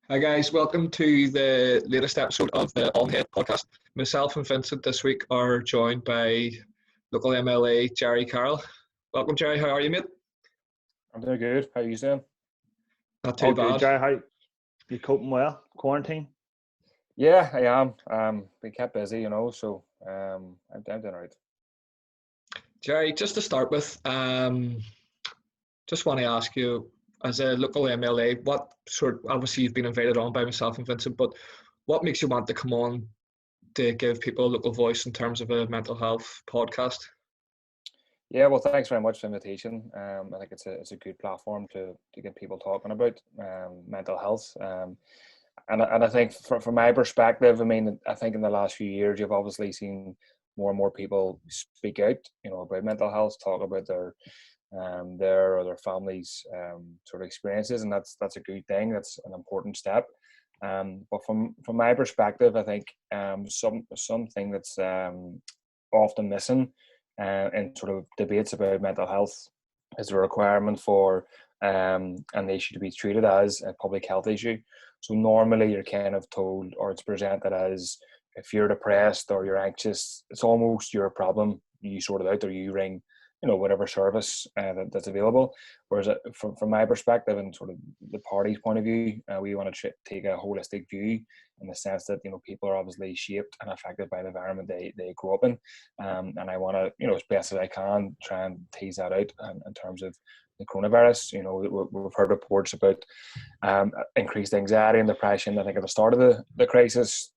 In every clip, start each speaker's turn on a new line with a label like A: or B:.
A: Hi guys, welcome to the latest episode of the On Head podcast. Myself and Vincent this week are joined by local MLA Gerry Carroll. Welcome, Gerry. How are you, mate?
B: I'm doing good. How are you doing?
A: Not too
C: All
A: bad.
C: good, Gerry. How you coping well? Quarantine?
B: Yeah, I am. Been kept busy, so I'm doing all right.
A: Gerry, just to start with, just want to ask you, as a local MLA, obviously you've been invited on by myself and Vincent, but what makes you want to come on to give people a local voice in terms of a mental health podcast?
B: Yeah, well, thanks very much for the invitation. I think it's a good platform to get people talking about mental health. And I think from my perspective, I think in the last few years, you've obviously seen more and more people speak out, about mental health, talk about their or their families' sort of experiences, and that's a good thing. That's an important step. But from my perspective, I think something that's often missing in sort of debates about mental health is the requirement for an issue to be treated as a public health issue. So normally you're kind of told, or it's presented as, if you're depressed or you're anxious, it's almost your problem. You sort it out, or you ring, whatever service that's available. Whereas from my perspective and sort of the party's point of view, we want to take a holistic view in the sense that, people are obviously shaped and affected by the environment they grow up in. And I want to, as best as I can, try and tease that out in terms of the coronavirus. We've heard reports about increased anxiety and depression, I think, at the start of the crisis.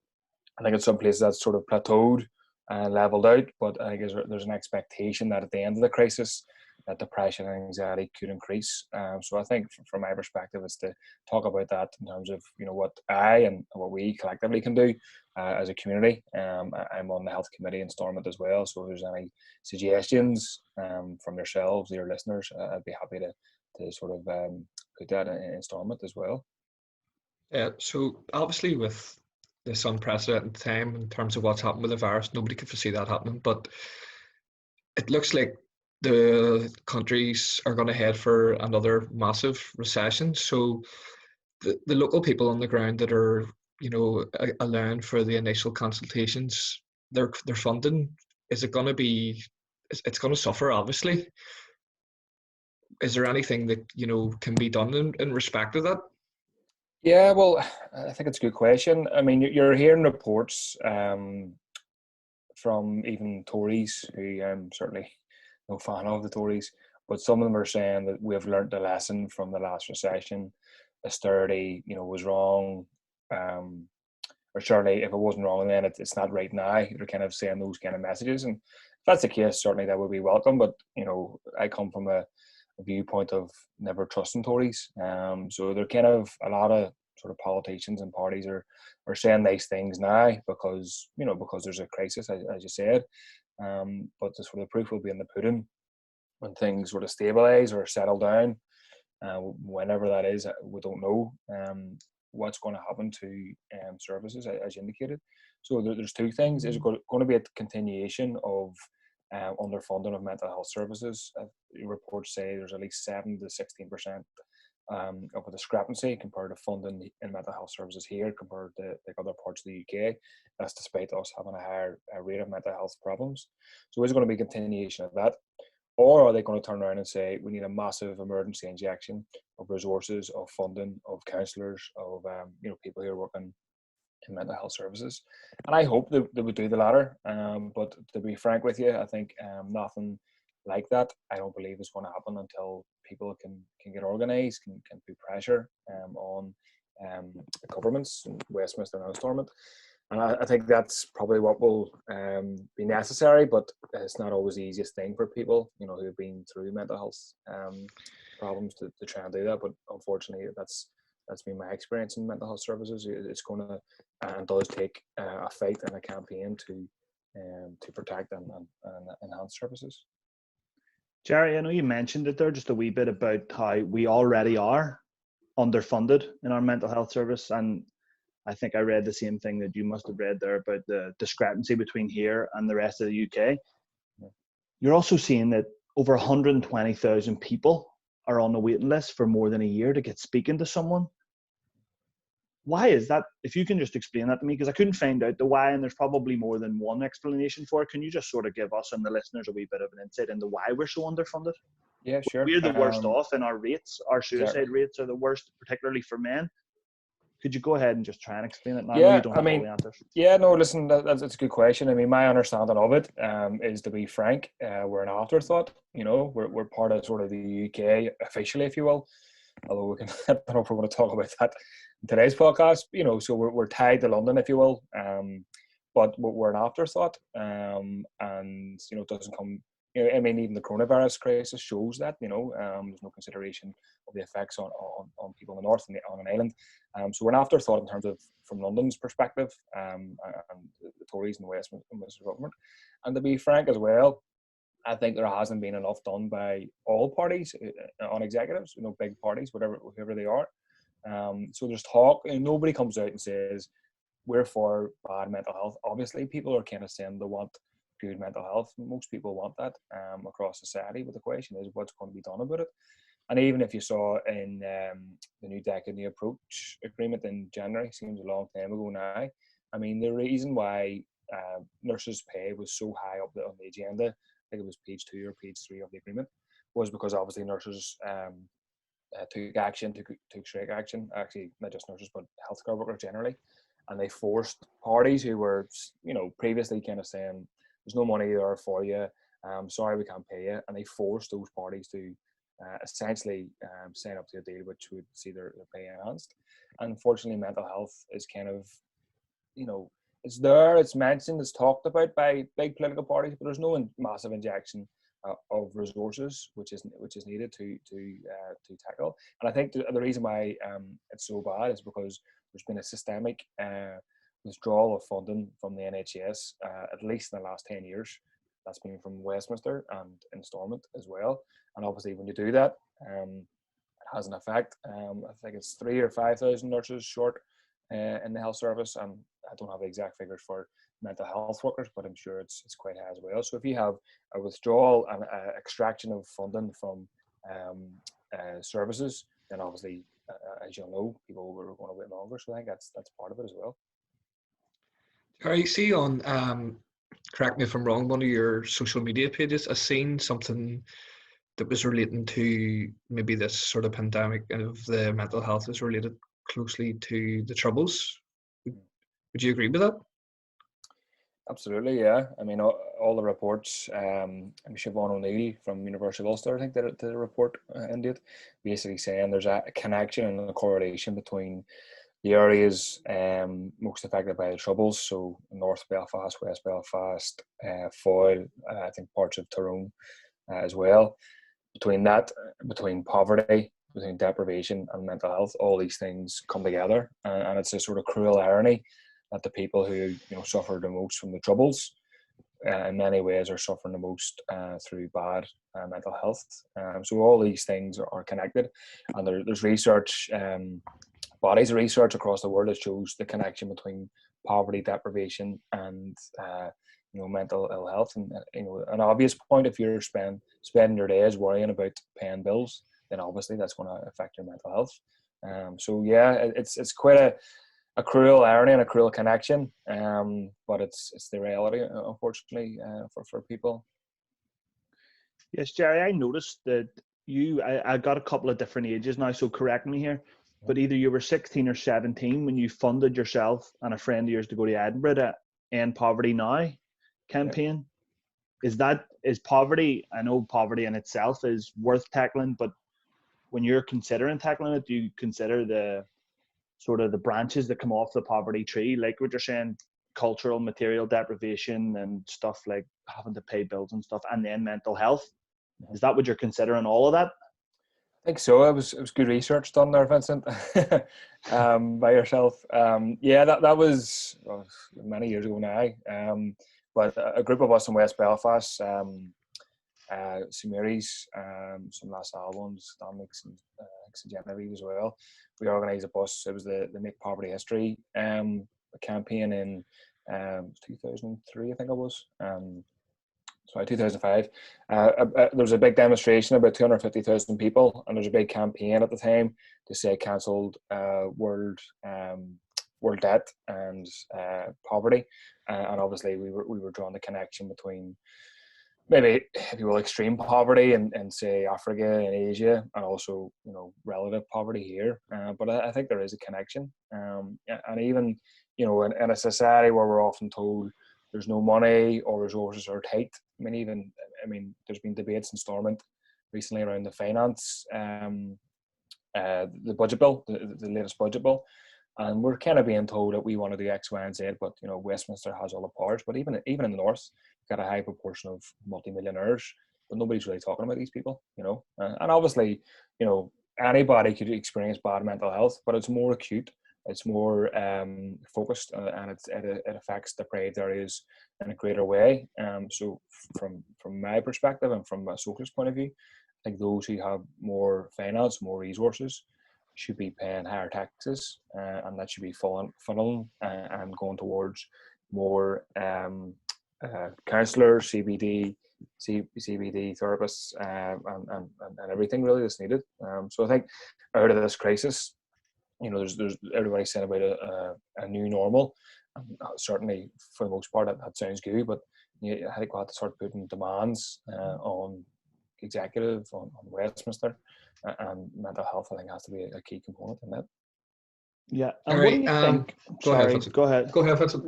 B: I think in some places that's sort of plateaued and leveled out, but I guess there's an expectation that at the end of the crisis, that depression and anxiety could increase. So I think from my perspective is to talk about that in terms of, what I and what we collectively can do as a community. I'm on the health committee in Stormont as well, so if there's any suggestions from yourselves, your listeners, I'd be happy to sort of put that in Stormont as well.
A: Yeah, so obviously with this unprecedented time in terms of what's happened with the virus, nobody could foresee that happening, but it looks like the countries are going to head for another massive recession. So the local people on the ground that are, allowing for the initial consultations, their funding, is it going to be, it's going to suffer, obviously. Is there anything that, can be done in respect of that?
B: Yeah, well, I think it's a good question. I mean, you're hearing reports from even Tories, who I'm certainly no fan of the Tories, but some of them are saying that we have learned the lesson from the last recession. Austerity, was wrong, or certainly if it wasn't wrong then, it's not right now. They're kind of saying those kind of messages, and if that's the case, certainly that would be welcome. But I come from a viewpoint of never trusting Tories. So they're kind of, a lot of sort of politicians and parties are saying nice things now because there's a crisis, as you said. But the sort of proof will be in the pudding when things sort of stabilise or settle down. Whenever that is, we don't know what's going to happen to services, as you indicated. So there's two things. Is it going to be a continuation of underfunding of mental health services? Reports say there's at least 7 to 16% of a discrepancy compared to funding in mental health services here compared to other parts of the UK. That's despite us having a higher rate of mental health problems. So is it going to be a continuation of that? Or are they going to turn around and say, we need a massive emergency injection of resources, of funding, of counsellors, of people who are working in mental health services? And I hope they would do the latter. But to be frank with you, I think nothing like that, I don't believe is going to happen until people can get organised, can put pressure on the governments in Westminster and Stormont. And I think that's probably what will be necessary, but it's not always the easiest thing for people, who've been through mental health problems to try and do that. But unfortunately, that's been my experience in mental health services. It's going to and does take a fight and a campaign to protect and enhance services.
C: Gerry, I know you mentioned it there just a wee bit about how we already are underfunded in our mental health service, and I think I read the same thing that you must have read there about the discrepancy between here and the rest of the UK. You're also seeing that over 120,000 people are on the waiting list for more than a year to get speaking to someone. why is that? If you can just explain that to me, because I couldn't find out the why, and there's probably more than one explanation for it. Can you just sort of give us and the listeners a wee bit of an insight into why we're so underfunded?
B: Yeah, sure.
C: We're the worst off in our rates. Our suicide
B: Exactly.
C: rates are the worst, particularly for men. Could you go ahead and just try and explain it? Now, I know
B: Yeah,
C: you don't have all the answers.
B: yeah, no, listen, that's a good question. I mean, my understanding of it is, to be frank, we're an afterthought. You know, we're part of sort of the UK officially, if you will. Although we can, I don't know if we want to talk about that in today's podcast. You know, so we're tied to London, if you will. But we're an afterthought, and you know, it doesn't come. You know, I mean, even the coronavirus crisis shows that. You know, there's no consideration of the effects on people in the north and on an island. So we're an afterthought in terms of from London's perspective, and the Tories and the Westminster government. And to be frank as well, I think there hasn't been enough done by all parties on executives. You know, big parties, whoever they are. So there's talk, and nobody comes out and says we're for bad mental health. Obviously, people are kind of saying they want good mental health. Most people want that across society, but the question is what's going to be done about it. And even if you saw in the new Decade New Approach agreement in January, seems a long time ago now. I mean, the reason why nurses' pay was so high up on the agenda, I think it was page 2 or page 3 of the agreement, was because obviously nurses took strike action. Actually, not just nurses, but healthcare workers generally, and they forced parties who were, you know, previously kind of saying, "There's no money there for you. Sorry, we can't pay you," and they forced those parties to essentially sign up to a deal which would see their pay enhanced. And unfortunately, mental health is kind of, you know, it's there, it's mentioned, it's talked about by big political parties, but there's no massive injection of resources which is needed to tackle. And I think the reason why it's so bad is because there's been a systemic withdrawal of funding from the NHS, at least in the last 10 years. That's been from Westminster and in Stormont as well. And obviously, when you do that, it has an effect. I think it's 3,000 or 5,000 nurses short in the health service, and I don't have the exact figures for mental health workers, but I'm sure it's quite high as well. So if you have a withdrawal and extraction of funding from services, then obviously, as you'll know, people are going to wait longer. So I think that's part of it as well.
A: Harry, see on, correct me if I'm wrong, one of your social media pages, I seen something that was relating to maybe this sort of pandemic of the mental health is related closely to the Troubles. Would you agree with that?
B: Absolutely, yeah. I mean, all the reports, Siobhan O'Neill from University of Ulster, I think, did a report into it, basically saying there's a connection and a correlation between the areas most affected by the Troubles, so North Belfast, West Belfast, Foyle, I think parts of Tyrone as well. Between poverty, between deprivation and mental health, all these things come together, and it's a sort of cruel irony that the people who, you know, suffered the most from the Troubles in many ways are suffering the most through bad mental health. So all these things are connected, and there's research, bodies of research across the world that shows the connection between poverty, deprivation, and you know, mental ill health. And you know, an obvious point, if you're spending your days worrying about paying bills, then obviously that's going to affect your mental health. So yeah, it's quite a cruel irony and a cruel connection, but it's the reality, unfortunately, for people.
C: Yes, Gerry, I noticed that I got a couple of different ages now, so correct me here, but either you were 16 or 17 when you funded yourself and a friend of yours to go to Edinburgh to End Poverty Now campaign. Yeah. Is poverty, I know poverty in itself is worth tackling, but when you're considering tackling it, do you consider the sort of the branches that come off the poverty tree, like what you're saying, cultural, material deprivation and stuff like having to pay bills and stuff, and then mental health? Is that what you're considering, all of that?
B: I think so. It was good research done there, Vincent, by yourself. Yeah, that was many years ago now. But a group of us in West Belfast, some Mary's, some last albums, Dominics and Genevieve as well. We organised a bus. It was the Make Poverty History campaign in 2003, I think it was. sorry, 2005. There was a big demonstration, about 250,000 people, and there was a big campaign at the time to say cancelled world debt and poverty, and obviously we were drawing the connection between maybe, if you will, extreme poverty in say Africa and Asia, and also, you know, relative poverty here. But I think there is a connection, and even, you know, in a society where we're often told there's no money or resources are tight. I mean, there's been debates in Stormont recently around the finance, the budget bill, the latest budget bill. And we're kind of being told that we want to do X, Y, and Z, but, you know, Westminster has all the powers. But even in the north, you've got a high proportion of multimillionaires, but nobody's really talking about these people, you know. And obviously, you know, anybody could experience bad mental health, but it's more acute, it's more focused, and it affects deprived areas in a greater way. So from my perspective and from a socialist point of view, I think those who have more finance, more resources, should be paying higher taxes, and that should be funneling and going towards more counsellors, CBD therapists, and everything really that's needed. So I think out of this crisis, you know, there's everybody's saying about a new normal. Certainly, for the most part, that sounds good, but I think we'll have to start putting demands on executive, on Westminster, and mental health, I think, has to be a key component in that.
C: Yeah. And what do you think? Go ahead.
A: Go ahead, Vincent.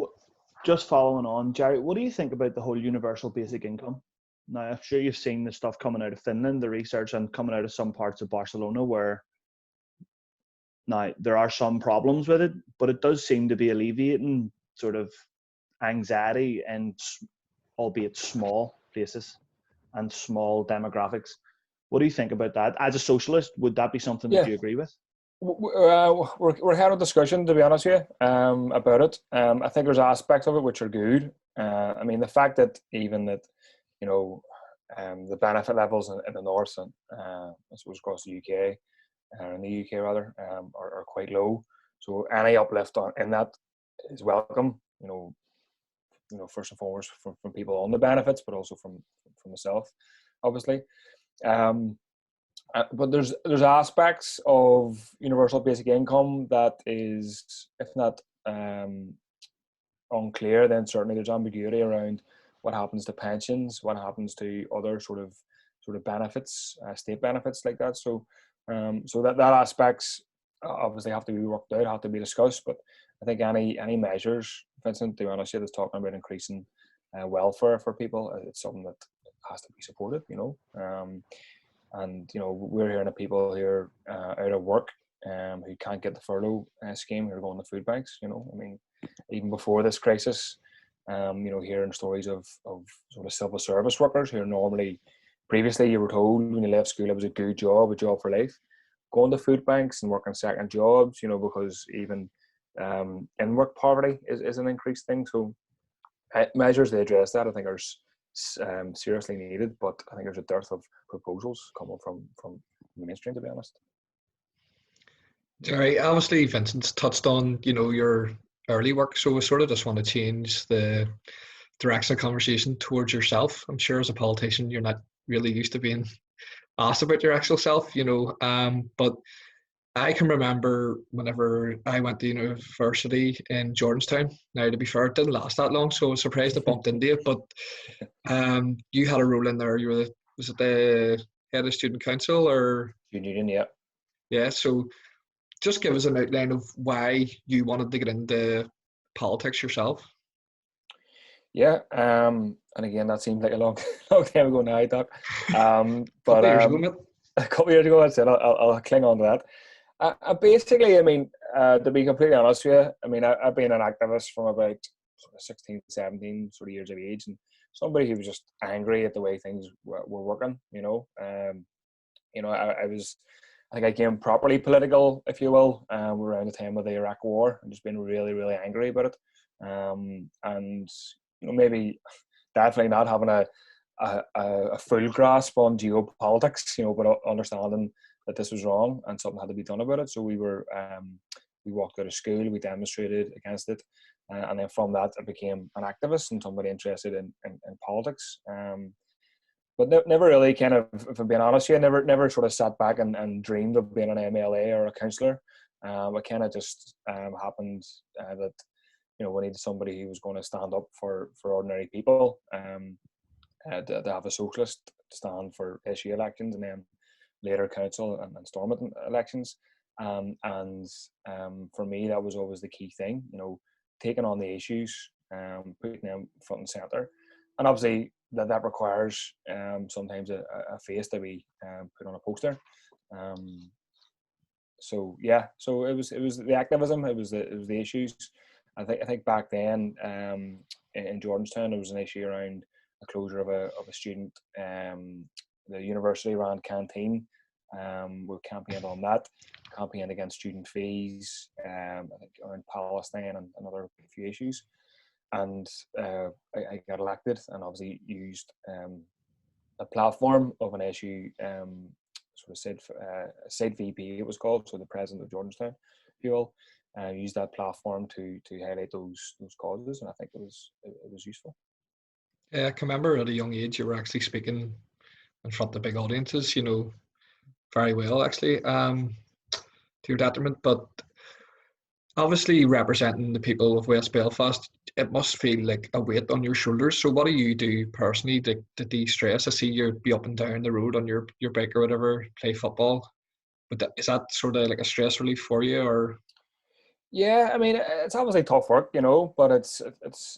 C: Just following on, Gerry, what do you think about the whole universal basic income? Now, I'm sure you've seen the stuff coming out of Finland, the research, and coming out of some parts of Barcelona, where now there are some problems with it, but it does seem to be alleviating sort of anxiety in, albeit small places and small demographics. What do you think about that? As a socialist, would that be something that you agree with?
B: We're having a discussion, to be honest with you, about it. I think there's aspects of it which are good. I mean, the fact that even that, you know, the benefit levels in the north and I suppose across the UK, in the UK rather, are quite low. So any uplift in that is welcome. You know, first and foremost from people on the benefits, but also from myself, obviously. But there's aspects of universal basic income that is, if not unclear, then certainly there's ambiguity around what happens to pensions, what happens to other sort of benefits, state benefits like that. So that aspects obviously have to be worked out, have to be discussed. But I think any measures, Vincent, to be honest, that's talking about increasing welfare for people, it's something that has to be supported, you know. And, you know, we're hearing of people here out of work who can't get the furlough scheme, who are going to food banks, you know. I mean, even before this crisis, you know, hearing stories of sort of civil service workers who are normally, previously you were told when you left school it was a good job, a job for life, going to food banks and working second jobs, you know, because even in-work poverty is an increased thing. So measures to address that, I think, are seriously needed, but I think there's a dearth of proposals coming from the mainstream, to be honest.
A: Gerry, obviously Vincent's touched on, you know, your early work, so we sort of just want to change the direction of conversation towards yourself. I'm sure as a politician you're not really used to being asked about your actual self, you know, but I can remember whenever I went to university in Jordanstown. Now, to be fair, it didn't last that long, so I was surprised I bumped into it. But you had a role in there. You were was it the head of student council or
B: Union? Yeah.
A: Yeah. So, just give us an outline of why you wanted to get into politics yourself.
B: Yeah. And again, that seems like a long time ago now, Doc. But
A: years ago, mate.
B: A couple of years ago, I said I'll cling on to that. Basically, I mean, to be completely honest with you, I mean, I've been an activist from about 16, 17 sort of years of age, and somebody who was just angry at the way things were working, you know. You know, I think I became properly political, if you will, around the time of the Iraq War, and just been really, really angry about it. And, you know, maybe definitely not having a full grasp on geopolitics, you know, but understanding that this was wrong and something had to be done about it. So we were we walked out of school, we demonstrated against it, and then from that I became an activist and somebody interested in politics. But never really kind of, if I'm being honest with you, never sort of sat back and dreamed of being an MLA or a councillor. It kind of just happened that, you know, we needed somebody who was going to stand up for ordinary people, to have a socialist stand for SU elections and then later council and Stormont elections. For me, that was always the key thing, you know, taking on the issues, putting them front and centre. And obviously that requires sometimes a face to be put on a poster. So yeah, so it was the activism, it was the issues. I think back then in Jordanstown there was an issue around the closure of a student. The university ran canteen. We campaigned on that, campaigned against student fees. I think around Palestine and another few issues. And I got elected and obviously used a platform of an issue, sort of said VP it was called, so the president of Jordanstown Fuel, used that platform to highlight those causes, and I think it was useful.
A: Yeah, I can remember at a young age you were actually speaking in front of big audiences, you know, very well actually, to your detriment, but obviously representing the people of West Belfast, it must feel like a weight on your shoulders. So what do you do personally to de-stress? I see you be up and down the road on your bike or whatever, play football. But is that sort of like a stress relief for you, or?
B: Yeah, I mean, it's obviously tough work, you know, but it's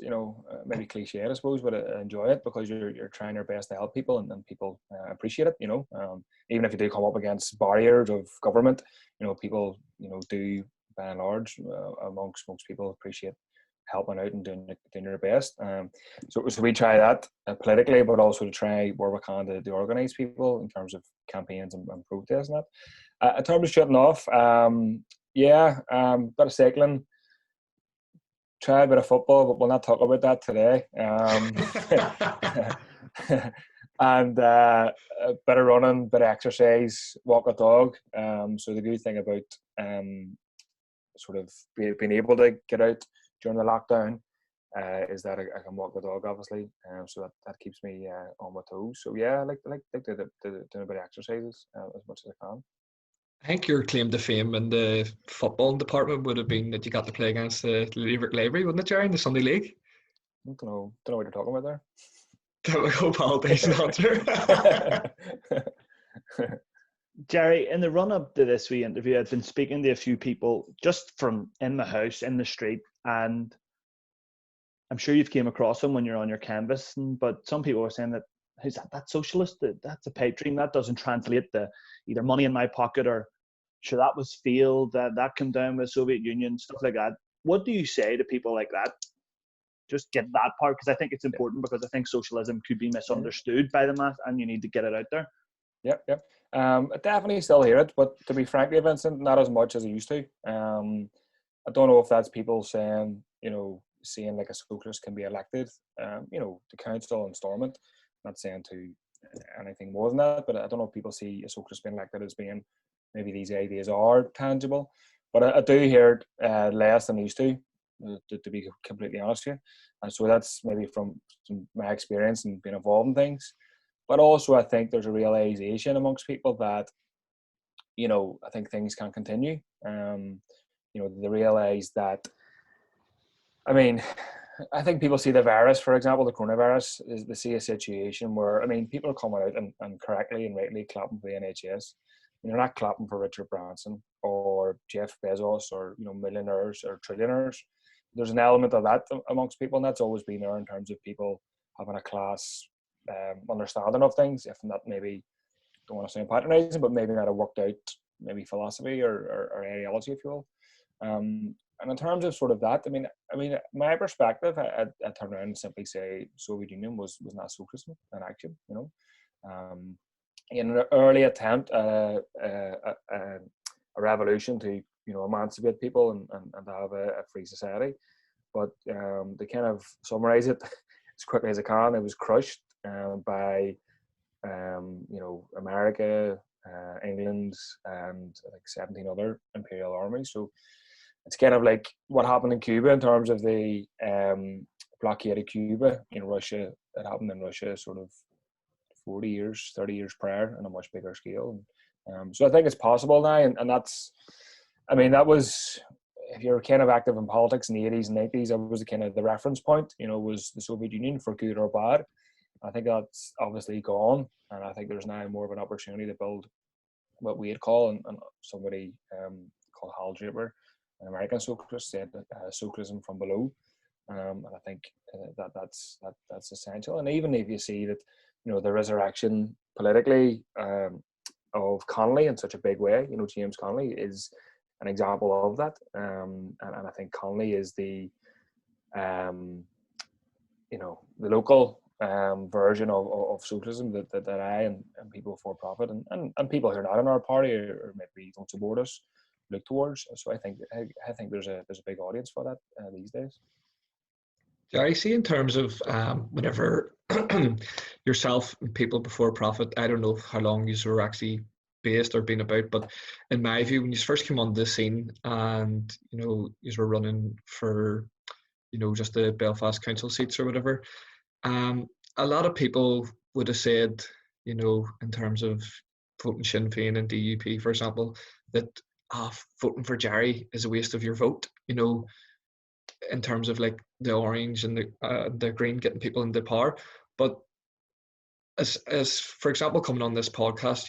B: you know, maybe cliche, I suppose, but I enjoy it because you're trying your best to help people and people appreciate it, you know. Even if you do come up against barriers of government, you know, people, you know, do by and large, amongst most people, appreciate helping out and doing your best. So we try that politically, but also to try where we can to organise people in terms of campaigns and protests and that. In terms of shutting off, yeah, bit of cycling, try a bit of football, but we'll not talk about that today. And a bit of running, bit of exercise, walk a dog. So the good thing about sort of being able to get out during the lockdown is that I can walk the dog, obviously. So that keeps me on my toes. So yeah, I like to do a bit of exercises as much as I can.
A: I think your claim to fame in the football department would have been that you got to play against the Limerick Library, wouldn't it, Gerry, in the Sunday League?
B: I don't know what you're talking about there.
A: There we go, apologise, answer.
C: Gerry, in the run-up to this wee interview, I'd been speaking to a few people just from in the house, in the street, and I'm sure you've came across them when you're on your canvas, but some people were saying that, who's that? That's socialist? That's a pipe dream. That doesn't translate to either money in my pocket or sure that was failed, that came down with the Soviet Union, stuff like that. What do you say to people like that? Just get that part, because I think it's important, because I think socialism could be misunderstood by the mass and you need to get it out there.
B: Yep. I definitely still hear it, but to be frank, Vincent, not as much as I used to. I don't know if that's people saying, you know, seeing like a socialist can be elected, you know, to council and Stormont. Not saying to anything more than that, but I don't know if people see a socialist being elected as being maybe these ideas are tangible. But I do hear it less than I used to be completely honest with you. And so that's maybe from my experience and being involved in things. But also I think there's a realization amongst people that, you know, I think things can continue. You know, they realize that, I mean, I think people see the virus, for example, the coronavirus, is they see a situation where, I mean, people are coming out and correctly and rightly clapping for the NHS. And they're not clapping for Richard Branson or Jeff Bezos or, you know, millionaires or trillionaires. There's an element of that amongst people, and that's always been there in terms of people having a class understanding of things, if not maybe, don't want to say patronizing, but maybe not a worked out maybe philosophy or ideology, if you will. And in terms of sort of that, I mean, my perspective, I turn around and simply say Soviet Union was not socialism in action, you know. In an early attempt, a revolution to, you know, emancipate people and to have a free society. But to kind of summarize it as quickly as I can, it was crushed by, you know, America, England, and like 17 other imperial armies. So it's kind of like what happened in Cuba in terms of the blockade of Cuba. Russia, it happened in Russia sort of 40 years, 30 years prior on a much bigger scale. So I think it's possible now, and that's, I mean, that was, if you're kind of active in politics in the 80s and 90s, that was kind of the reference point, was the Soviet Union, for good or bad. I think that's obviously gone, and I think there's now more of an opportunity to build what we'd call, and somebody called Hal Draper, an American socialist, said socialism from below. And I think that's essential. And even if you see that, the resurrection politically of Connolly in such a big way, James Connolly is an example of that. And I think Connolly is the local version of socialism that I and people for profit and people who are not in our party or maybe don't support us look towards. So I think there's a big audience for that these days.
A: I see in terms of whenever yourself and people before profit, I don't know how long you were actually based or been about, but in my view, when you first came on the scene and you were running for just the Belfast council seats or whatever, a lot of people would have said, in terms of voting Sinn Féin and DUP, for example, that voting for Gerry is a waste of your vote, in terms of like the orange and the green getting people into power. But as for example, coming on this podcast,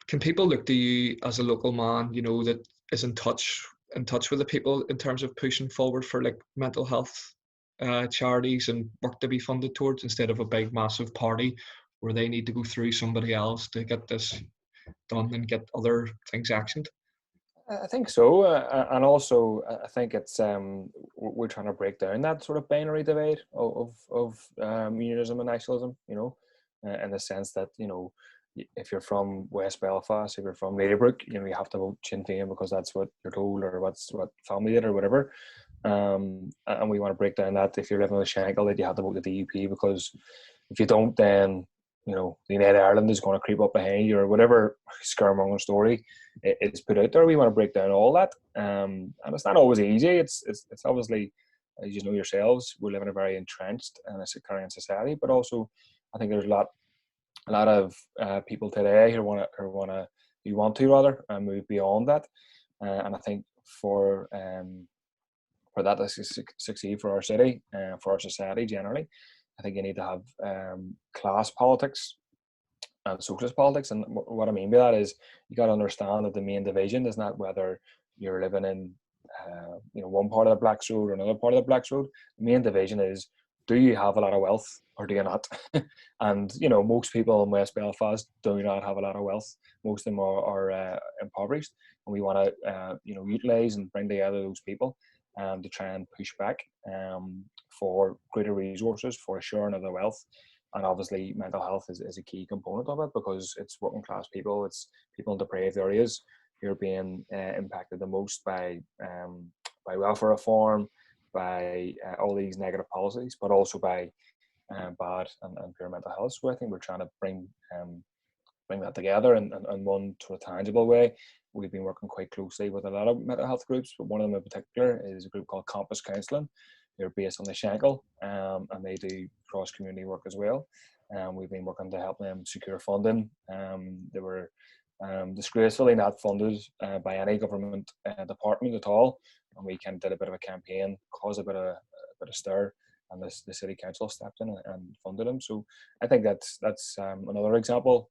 A: can people look to you as a local man, that is in touch with the people in terms of pushing forward for like mental health charities and work to be funded towards, instead of a big massive party where they need to go through somebody else to get this done and get other things actioned?
B: I think so, and also I think it's we're trying to break down that sort of binary divide of unionism and nationalism, in the sense that if you're from West Belfast, if you're from Ladybrook, you have to vote Sinn Féin because that's what you're told or what family did or whatever, and we want to break down that if you're living with Shankill that you have to vote the DUP because if you don't, then the United Ireland is going to creep up behind you or whatever scaremonger story is put out there. We want to break down all that, and it's not always easy. It's obviously, as you know yourselves, we live in a very entrenched and a sectarian society, but also I think there's a lot of people today who want to move beyond that, and I think for that to succeed for our city, for our society generally, I think you need to have class politics and socialist politics. And what I mean by that is you got to understand that the main division is not whether you're living in one part of the Blacks Road or another part of the Blacks Road. The main division is, do you have a lot of wealth or do you not? And most people in West Belfast do not have a lot of wealth. Most of them are impoverished, and we want to utilise and bring together those people to try and push back for greater resources, for a sharing of the wealth. And obviously mental health is a key component of it because it's working class people, it's people in deprived areas who are being impacted the most by welfare reform, by all these negative policies, but also by bad and poor mental health. So I think we're trying to bring that together in one sort of tangible way. We've been working quite closely with a lot of mental health groups, but one of them in particular is a group called Compass Counselling. They're based on the Shankill, and they do cross-community work as well. We've been working to help them secure funding. They were disgracefully not funded by any government department at all, and we kind of did a bit of a campaign, caused a bit of stir, and the city council stepped in and funded them. So I think that's another example.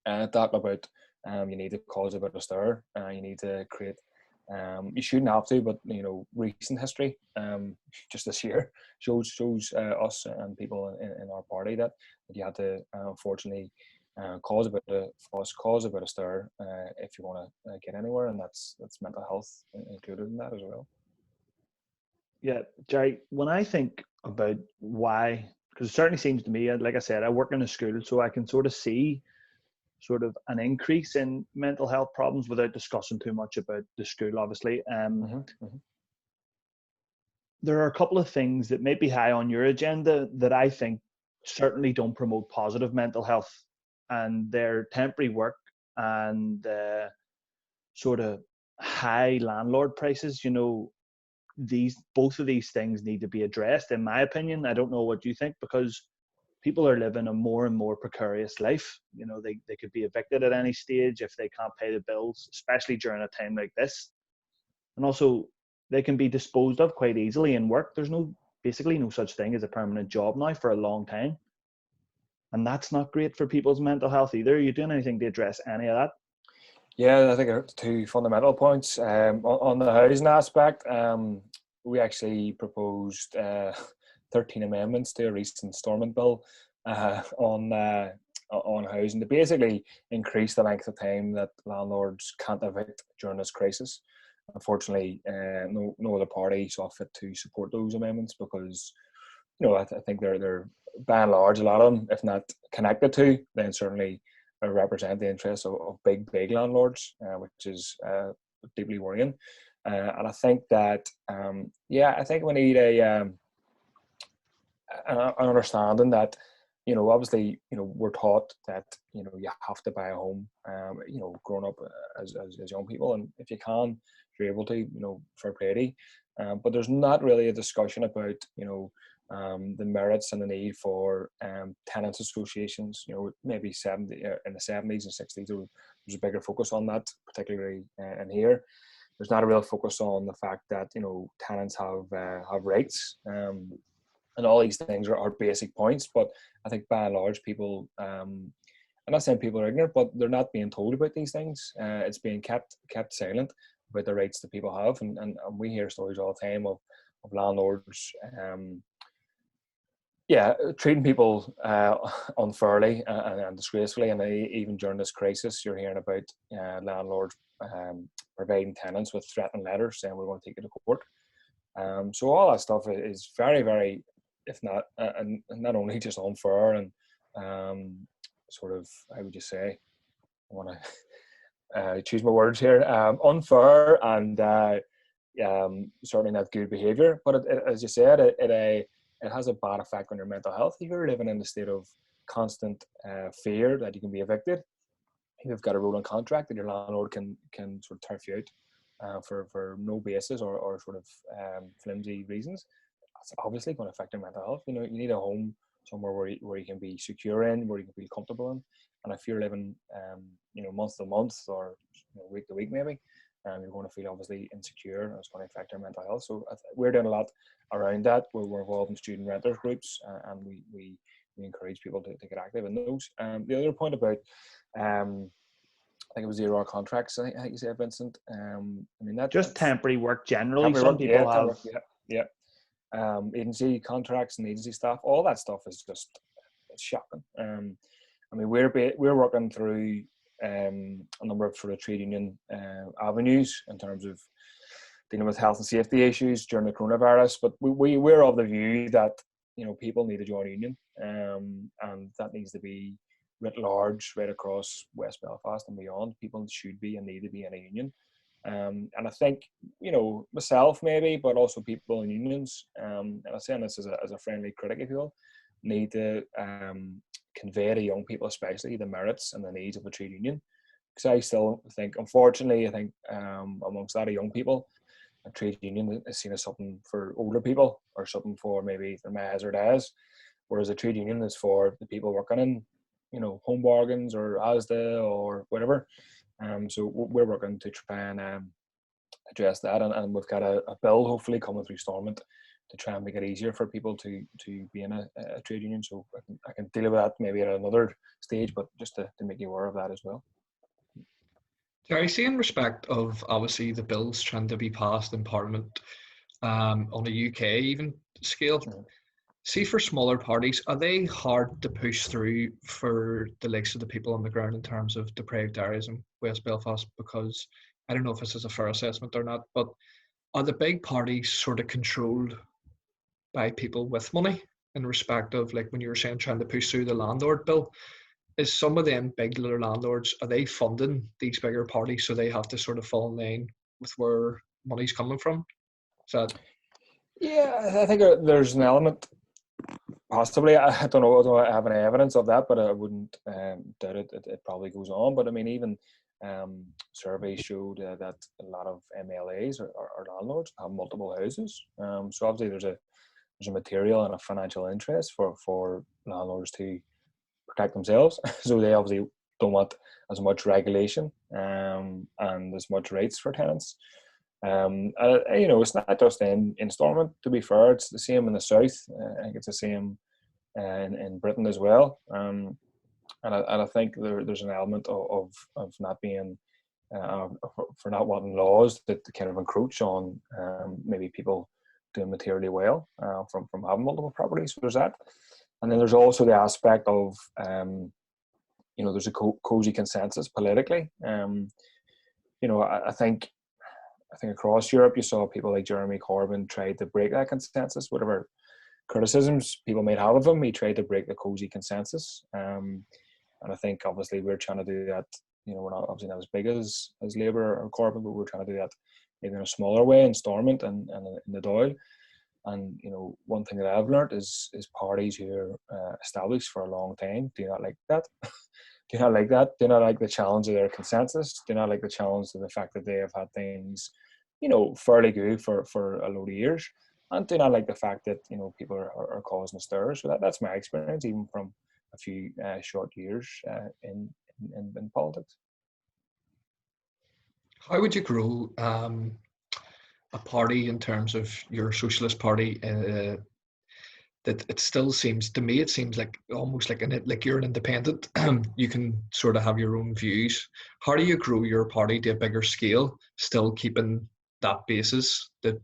B: Talk about you need to cause a bit of stir. You need to create. You shouldn't have to, but recent history, just this year, shows us and people in our party that you had to unfortunately cause a bit of stir if you want to get anywhere, and that's mental health included in that as well.
C: Yeah, Gerry, when I think about why, because it certainly seems to me, like I said, I work in a school, so I can sort of see sort of an increase in mental health problems without discussing too much about the school, obviously. There are a couple of things that may be high on your agenda that I think certainly don't promote positive mental health, and they're temporary work and sort of high landlord prices. Both of these things need to be addressed, in my opinion. I don't know what you think, because people are living a more and more precarious life. They could be evicted at any stage if they can't pay the bills, especially during a time like this. And also, they can be disposed of quite easily in work. There's basically no such thing as a permanent job now for a long time. And that's not great for people's mental health either. Are you doing anything to address any of that?
B: Yeah, I think there are two fundamental points. On the housing aspect, we actually proposed 13 amendments to a recent Stormont bill on housing to basically increase the length of time that landlords can't evict during this crisis. Unfortunately, no other party saw fit to support those amendments because, I think they're by and large, a lot of them, if not connected to, then certainly represent the interests of big landlords, which is deeply worrying. And I think that, I think we need an understanding that, obviously, we're taught that, you have to buy a home, growing up as young people. And if you can, if you're able to, fair play to you. But there's not really a discussion about, the merits and the need for tenants associations. Maybe in the 70s and 60s, there was a bigger focus on that, particularly in here. There's not a real focus on the fact that tenants have rights, and all these things are basic points. But I think by and large, people, I'm not saying people are ignorant, but they're not being told about these things. It's being kept silent about the rights that people have, and we hear stories all the time of landlords. Treating people unfairly and disgracefully, and even during this crisis, you're hearing about landlords providing tenants with threatening letters saying we're going to take you to court. So all that stuff is very, very, if not, and not only just unfair and sort of, how would you say? I want to choose my words here. Unfair and certainly not good behaviour. But as you said, it has a bad effect on your mental health. If you're living in a state of constant fear that you can be evicted, you've got a rolling contract that your landlord can sort of turf you out for no basis or sort of flimsy reasons. That's obviously going to affect your mental health. You need a home somewhere where you can be secure in, where you can feel comfortable in. And if you're living, month to month or week to week maybe, you're going to feel obviously insecure, and it's going to affect your mental health. So we're doing a lot around that. We're involved in student renters groups, and we encourage people to get active in those. The other point about, I think it was 0 hour contracts, I think you said, Vincent. That's
C: just temporary work generally. Some people have.
B: Agency contracts and agency staff, all that stuff is just shocking. We're working through a number of sort of trade union avenues in terms of dealing with health and safety issues during the coronavirus, but we're of the view that people need to join a union, and that needs to be writ large right across West Belfast and beyond. People should be and need to be in a union, and I think myself maybe, but also people in unions, and I'm saying this as a friendly critic, if you will, need to convey to young people especially the merits and the needs of a trade union. Because I still think, unfortunately, amongst a lot of young people, a trade union is seen as something for older people or something for maybe their mas or dads, whereas a trade union is for the people working in home bargains or Asda or whatever. So we're working to try and address that, and we've got a bill hopefully coming through Stormont to try and make it easier for people to be in a trade union. So I can deal with that maybe at another stage, but just to make you aware of that as well.
A: Gerry, see, in respect of obviously the bills trying to be passed in Parliament on a UK even scale, see, for smaller parties, are they hard to push through for the likes of the people on the ground in terms of deprived areas in West Belfast? Because I don't know if this is a fair assessment or not, but are the big parties sort of controlled by people with money in respect of, like when you were saying, trying to push through the landlord bill? Is some of them big little landlords, are they funding these bigger parties so they have to sort of fall in line with where money's coming from? Is that...
B: Yeah, I think there's an element, possibly. I don't know, I don't have any evidence of that, but I wouldn't doubt it. It probably goes on. But I mean, even surveys showed that a lot of MLAs or landlords have multiple houses. So obviously there's a material and a financial interest for landlords to protect themselves. So they obviously don't want as much regulation and as much rights for tenants. It's not just in Stormont, to be fair. It's the same in the south. I think it's the same in Britain as well. And I think there's an element of not being for not wanting laws that kind of encroach on maybe people doing materially well from having multiple properties. So there's that, and then there's also the aspect of there's a cozy consensus politically. I think across Europe you saw people like Jeremy Corbyn tried to break that consensus. Whatever criticisms people might have of him, he tried to break the cozy consensus. And I think obviously we're trying to do that. We're not obviously not as big as Labour or Corbyn, but we're trying to do that maybe in a smaller way in Stormont and in the Dáil. And one thing that I've learned is parties who are established for a long time do not like that. Do not like that. Do not like the challenge of their consensus. Do not like the challenge of the fact that they have had things, fairly good for a load of years, and do not like the fact that people are causing a stir. So that's my experience, even from a few short years in politics.
A: How would you grow a party in terms of your socialist party? That it still seems to me, it seems like almost like you're an independent. You can sort of have your own views. How do you grow your party to a bigger scale, still keeping that basis that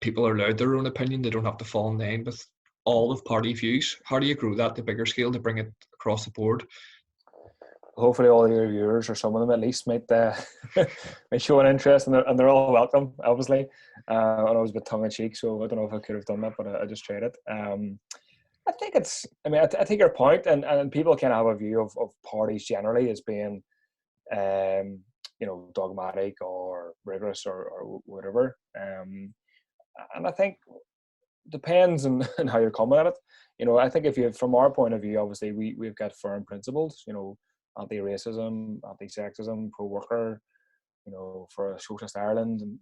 A: people are allowed their own opinion? They don't have to fall in line with all of party views. How do you grow that to bigger scale to bring it across the board?
B: Hopefully all your viewers, or some of them at least, might show an interest, and they're all welcome, obviously. I know it was a bit tongue-in-cheek, so I don't know if I could have done that, but I just tried it. I think I take your point, and people can have a view of parties generally as being dogmatic or rigorous or whatever. And I think depends on how you're coming at it. I think from our point of view, obviously we've got firm principles, anti-racism, anti-sexism, pro-worker, for a socialist Ireland, and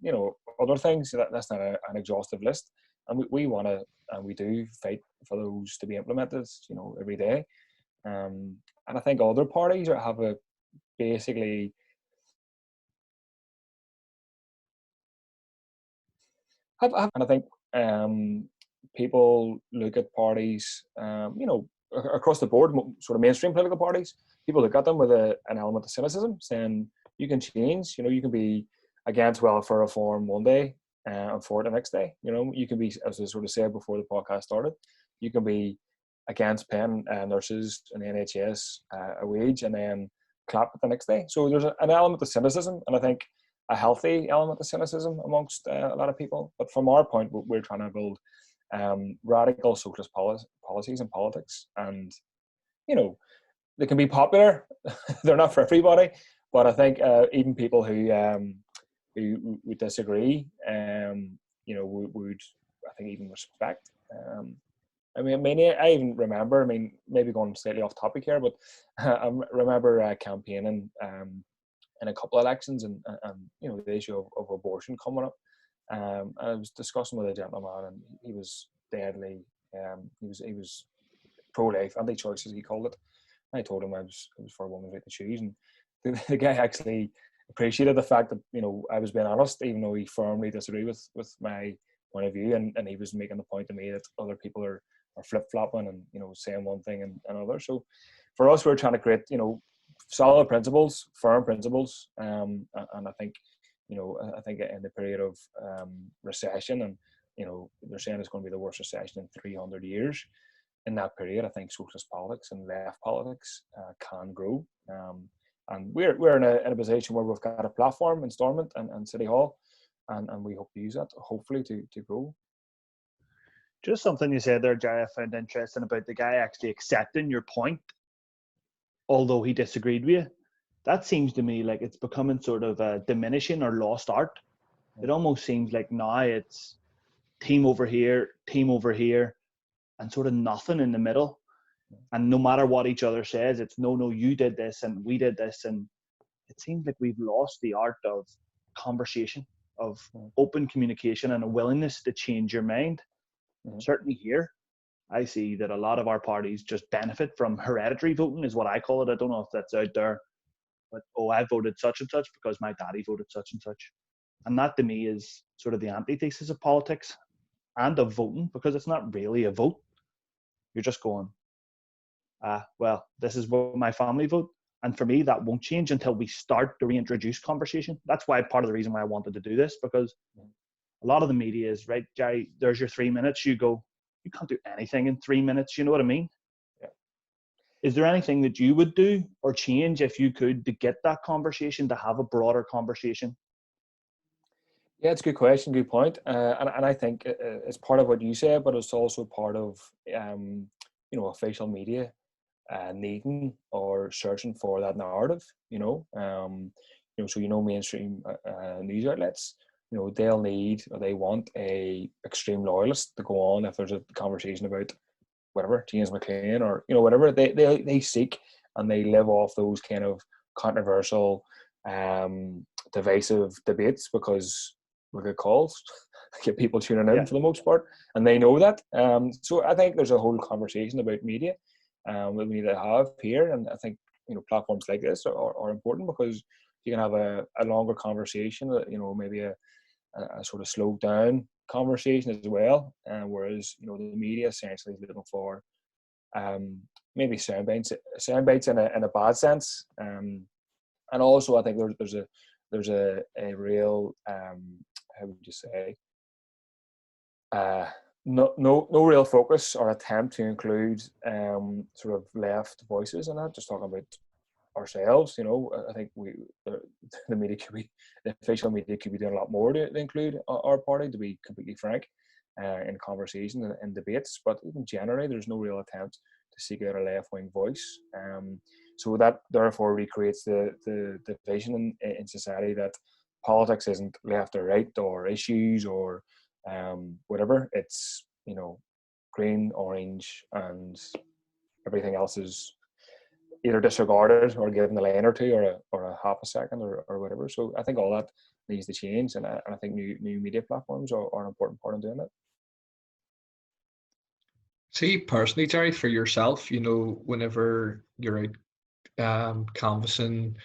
B: other things. That's not an exhaustive list, and we want to, and we do fight for those to be implemented, every day. And I think other parties have a basically and I think people look at parties, across the board, sort of mainstream political parties. People look at them with an element of cynicism, saying you can change. You can be against welfare reform one day and for it the next day. You can be, as I sort of said before the podcast started, you can be against paying nurses and the NHS a wage and then clap the next day. So there's an element of cynicism, and I think a healthy element of cynicism amongst a lot of people. But from our point, we're trying to build radical socialist policies and politics, and they can be popular. They're not for everybody, but I think even people who would disagree, would I think even respect. I even remember. Maybe going slightly off topic here, but I remember campaigning in a couple of elections, and the issue of abortion coming up. I was discussing with a gentleman, and he was deadly. He was pro-life, anti-choice as he called it. I told him I was for a woman's right to choose, and the guy actually appreciated the fact that I was being honest, even though he firmly disagreed with my point of view, and he was making the point to me that other people are flip-flopping and saying one thing and another. So for us, we're trying to create solid principles, firm principles, and I think I think in the period of recession, and they're saying it's going to be the worst recession in 300 years. In that period, I think socialist politics and left politics can grow, and we're in a position where we've got a platform in Stormont and City Hall, and we hope to use that hopefully to grow.
C: Just something you said there, Gerry, I found interesting about the guy actually accepting your point, although he disagreed with you. That seems to me like it's becoming sort of a diminishing or lost art. It almost seems like now it's team over here, and sort of nothing in the middle. And no matter what each other says, it's no, you did this and we did this. And it seems like we've lost the art of conversation, of open communication, and a willingness to change your mind. Certainly here, I see that a lot of our parties just benefit from hereditary voting, is what I call it. I don't know if that's out there, but I voted such and such because my daddy voted such and such. And that to me is sort of the antithesis of politics and of voting, because it's not really a vote. You're just going, well, this is what my family vote. And for me, that won't change until we start to reintroduce conversation. That's why part of the reason why I wanted to do this, because a lot of the media is, right, Gerry, there's your 3 minutes. You go, you can't do anything in 3 minutes. You know what I mean?
B: Yeah.
C: Is there anything that you would do or change if you could to get that conversation, to have a broader conversation?
B: Yeah, it's a good question, good point. And I think it's part of what you said, but it's also part of, official media needing or searching for that narrative, so mainstream news outlets, they'll need, or they want a extreme loyalist to go on if there's a conversation about whatever, James McLean or whatever. They seek and they live off those kind of controversial, divisive debates, because we get calls, get people tuning in for the most part, and they know that. So I think there's a whole conversation about media that we need to have here, and I think platforms like this are important, because you can have a longer conversation, maybe a sort of slowed down conversation as well, whereas the media essentially is looking for maybe sound bites in a bad sense, and also I think there's a real how would you say no real focus or attempt to include sort of left voices in that. Just talking about ourselves, I think the media could be, the official media could be doing a lot more to include our party, to be completely frank, in conversation and debates. But even generally, there's no real attempt to seek out a left-wing voice. So that therefore recreates the division in society, that politics isn't left or right or issues or whatever. It's green, orange, and everything else is either disregarded or given a line or two, or a half a second, or whatever. So I think all that needs to change, and I think new media platforms are an important part in doing it.
A: See, personally, Gerry, for yourself, whenever you're out canvassing,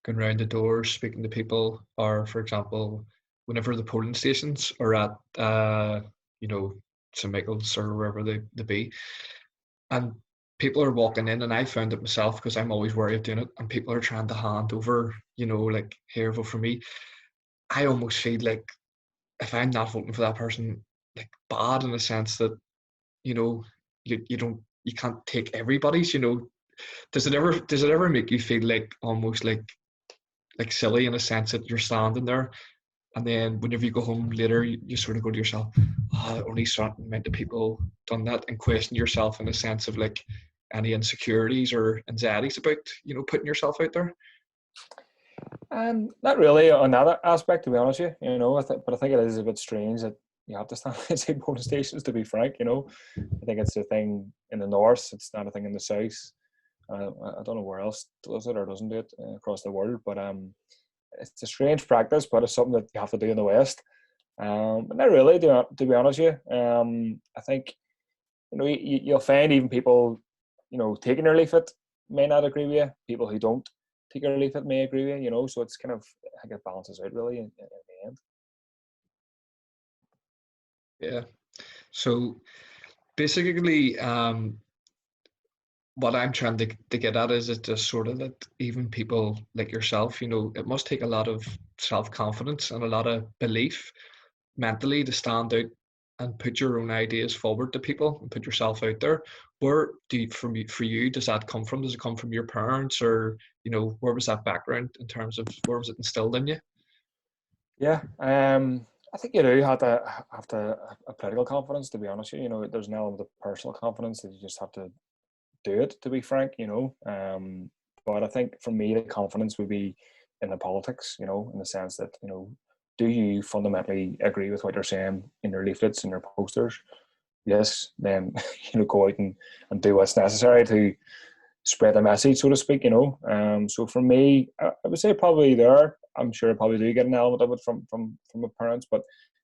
A: going around the doors, speaking to people, or for example, whenever the polling stations are at, St. Michael's or wherever they be, and people are walking in, and I found it myself, because I'm always wary of doing it, and people are trying to hand over, like, here, vote for me. I almost feel like, if I'm not voting for that person, like, bad, in the sense that, you can't take everybody's, does it ever make you feel like, almost like silly, in a sense that you're standing there, and then whenever you go home later, you sort of go to yourself, only certain amount of people done that, and question yourself, in a sense of like any insecurities or anxieties about putting yourself out there?
B: Not really on that aspect, to be honest with you. But I think it is a bit strange that you have to stand outside polling stations, to be frank. I think it's a thing in the north, it's not a thing in the south. I don't know where else does it or doesn't do it across the world, but it's a strange practice, but it's something that you have to do in the west. But not really, to be honest with you. I think you'll find even people taking their leaflet may not agree with you. People who don't take their leaflet may agree with you. So it's kind of, I think it balances out really in the end.
A: Yeah. So basically, what I'm trying to get at is, it just sort of that even people like yourself, it must take a lot of self-confidence and a lot of belief mentally to stand out and put your own ideas forward to people and put yourself out there. Where for you, does that come from? Does it come from your parents, or where was that background, in terms of where was it instilled in you?
B: Yeah, I think you do have to a political confidence, to be honest with you. There's an element of personal confidence that you just have to do it, to be frank. But I think for me, the confidence would be in the politics. In the sense that do you fundamentally agree with what you're saying in your leaflets and your posters? Yes, then go out and do what's necessary to spread the message, so to speak, you know. So for me, I would say probably there. I'm sure I probably do get an element of it from my parents, but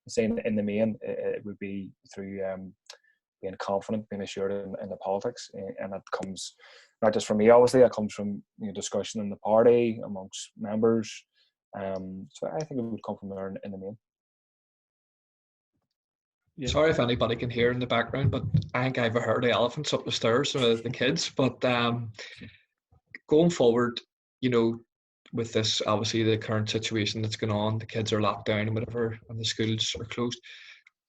B: saying in the main, it would be through being confident, being assured in the politics, and that comes not just from me. Obviously, that comes from, you know, discussion in the party amongst members. So I think it would come from there in the main.
C: Yeah.
A: Sorry if anybody can hear in the background, but I think I've heard the elephants up the stairs with the kids. But going forward, you know, with this, obviously the current situation that's going on, the kids are locked down and whatever, and the schools are closed.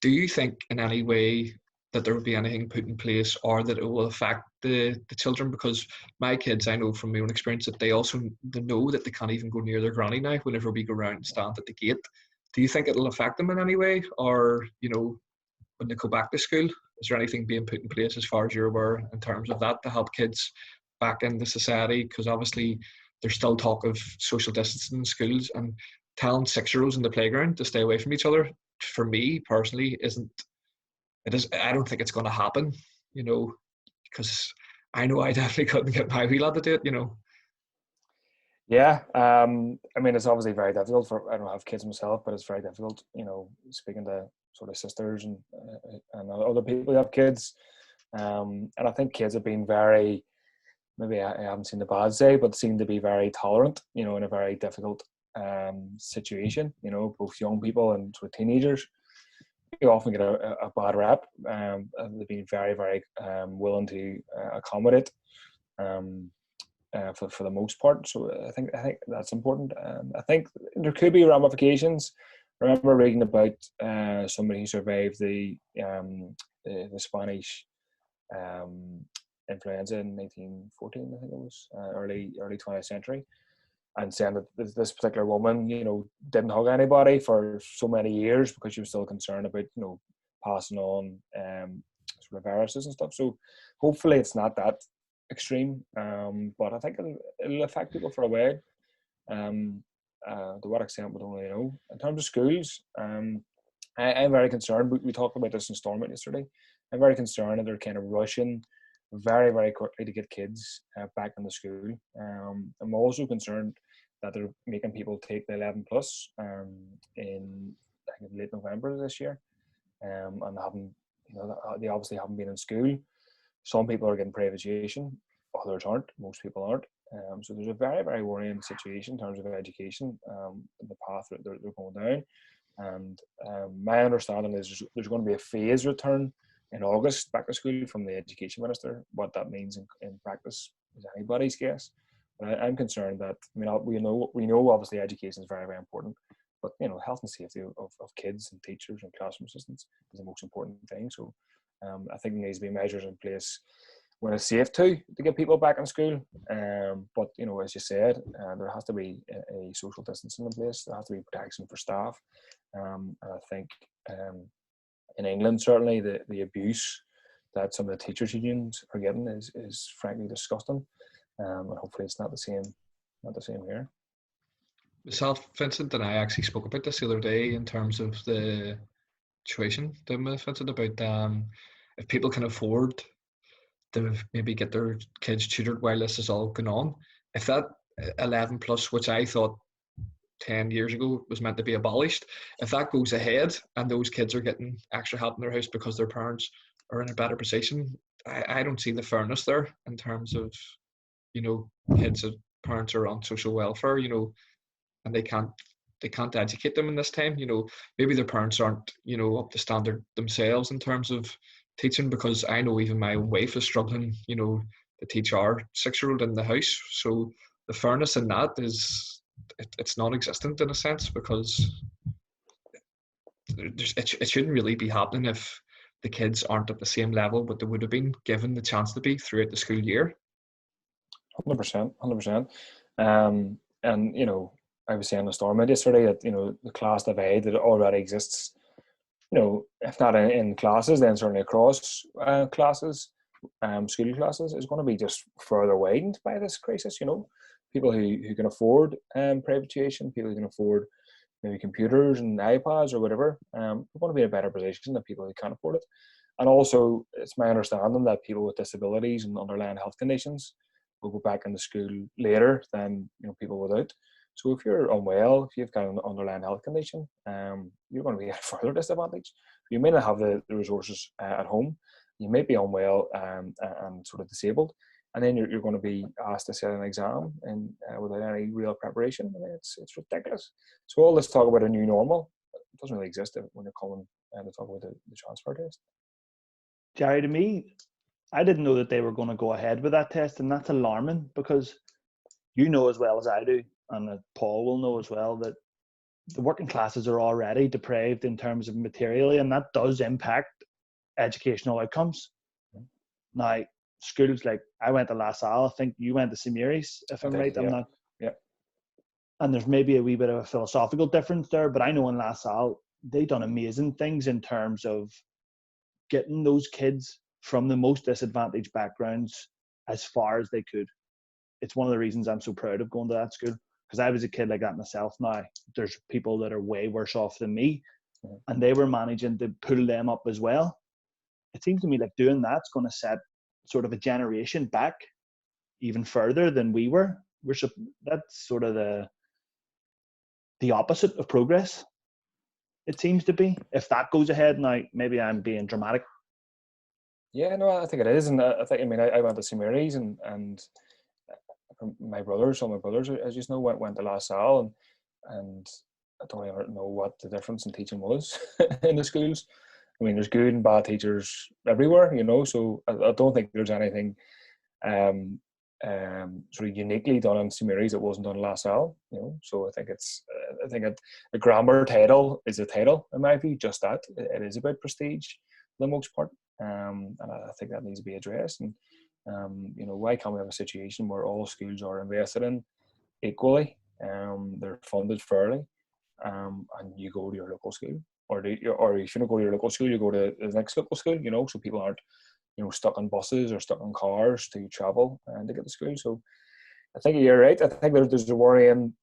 A: Do you think in any way that there will be anything put in place, or that it will affect the children? Because my kids, I know from my own experience, that they know that they can't even go near their granny now whenever we go around and stand at the gate. Do you think it'll affect them in any way? Or, you know, when they go back to school, is there anything being put in place as far as you're aware in terms of that to help kids back into society? Because obviously there's still talk of social distancing in schools, and telling 6-year-olds in the playground to stay away from each other, for me personally, I don't think it's going to happen, you know, because I know I definitely couldn't get my wee lad to do it, you know.
B: Yeah, I mean, it's obviously very difficult I don't have kids myself, but it's very difficult, you know, speaking to sort of sisters and other people who have kids. And I think kids have been very, maybe I haven't seen the bad say, but seem to be very tolerant, you know, in a very difficult situation, you know, both young people and sort of teenagers. You often get a bad rep. They've been very, very willing to accommodate. For the most part, so I think that's important. I think there could be ramifications. I remember reading about somebody who survived the Spanish influenza in 1914, I think it was, early 20th century, and saying that this particular woman, you know, didn't hug anybody for so many years because she was still concerned about, you know, passing on sort of viruses and stuff. So hopefully it's not that extreme, but I think it'll affect people for a while. To what extent we don't really know. In terms of schools, I'm very concerned. We talked about this in Stormont yesterday. I'm very concerned that they're kind of rushing very, very quickly to get kids back into school. I'm also concerned that they're making people take the 11 plus in, I think, late November this year, and they obviously haven't been in school. Some people are getting privatisation, others aren't. Most people aren't. So there's a very, very worrying situation in terms of education, the path that they're going down. And my understanding is there's going to be a phased return in August back to school from the Education Minister. What that means in practice is anybody's guess. But I'm concerned that, I mean, we know obviously education is very, very important, but, you know, health and safety of kids and teachers and classroom assistants is the most important thing. So I think there needs to be measures in place when it's safe to get people back in school. But, you know, as you said, there has to be a social distancing in place. There has to be protection for staff. And I think in England, certainly the abuse that some of the teachers' unions are getting is frankly disgusting. And hopefully it's not the same here.
A: Myself, Vincent, and I actually spoke about this the other day in terms of the situation, didn't we, Vincent, about if people can afford to maybe get their kids tutored while this is all going on. If that 11 plus, which I thought 10 years ago was meant to be abolished, if that goes ahead and those kids are getting extra help in their house because their parents are in a better position, I don't see the fairness there in terms of, you know, kids that parents are on social welfare, you know, and they can't educate them in this time. You know, maybe their parents aren't, you know, up to standard themselves in terms of teaching, because I know even my wife is struggling, you know, to teach our 6-year-old in the house. So the fairness in that is it's non-existent in a sense, because it shouldn't really be happening if the kids aren't at the same level but they would have been given the chance to be throughout the school year.
B: 100%. And, you know, I was saying to Stormont yesterday that, you know, the class divide that already exists, you know, if not in classes, then certainly across classes, school classes, is going to be just further widened by this crisis. You know, people who can afford private tuition, people who can afford maybe computers and iPads or whatever, are going to be in a better position than people who can't afford it. And also, it's my understanding that people with disabilities and underlying health conditions will go back into school later than people without. So if you're unwell, if you've got an underlying health condition, you're going to be at further disadvantage. You may not have the resources at home. You may be unwell and sort of disabled, and then you're going to be asked to sit an exam and without any real preparation. I mean, it's ridiculous. So all this talk about a new normal, it doesn't really exist when you're coming to talk about the transfer test.
C: Gerry, to me, I didn't know that they were going to go ahead with that test, and that's alarming because you know as well as I do, and Paul will know as well, that the working classes are already deprived in terms of materially, and that does impact educational outcomes. Now, schools like, I went to La Salle, I think you went to St. Mary's, if I'm right.
B: Yeah.
C: I'm not.
B: Yeah.
C: And there's maybe a wee bit of a philosophical difference there, but I know in La Salle, they done amazing things in terms of getting those kids from the most disadvantaged backgrounds as far as they could. It's one of the reasons I'm so proud of going to that school, because I was a kid like that myself. Now there's people that are way worse off than me, and they were managing to pull them up as well. It seems to me like doing that's going to set sort of a generation back even further than we were. That's sort of the opposite of progress, it seems to be. If that goes ahead, now maybe I'm being dramatic.
B: Yeah, no, I think it is, and I went to St. Mary's, and some of my brothers, as you know, went to La Salle, and I don't even know what the difference in teaching was in the schools. I mean, there's good and bad teachers everywhere, so I don't think there's anything sort of uniquely done in St. Mary's that wasn't done in La Salle, So I think a grammar title is a title, in my view, just that. It is about prestige for the most part, and I think that needs to be addressed. And why can't we have a situation where all schools are invested in equally, they're funded fairly, and you go to your local school, or if you don't go to your local school, you go to the next local school, so people aren't stuck on buses or stuck on cars to travel and to get to school. So I think you're right. I think there's a worrying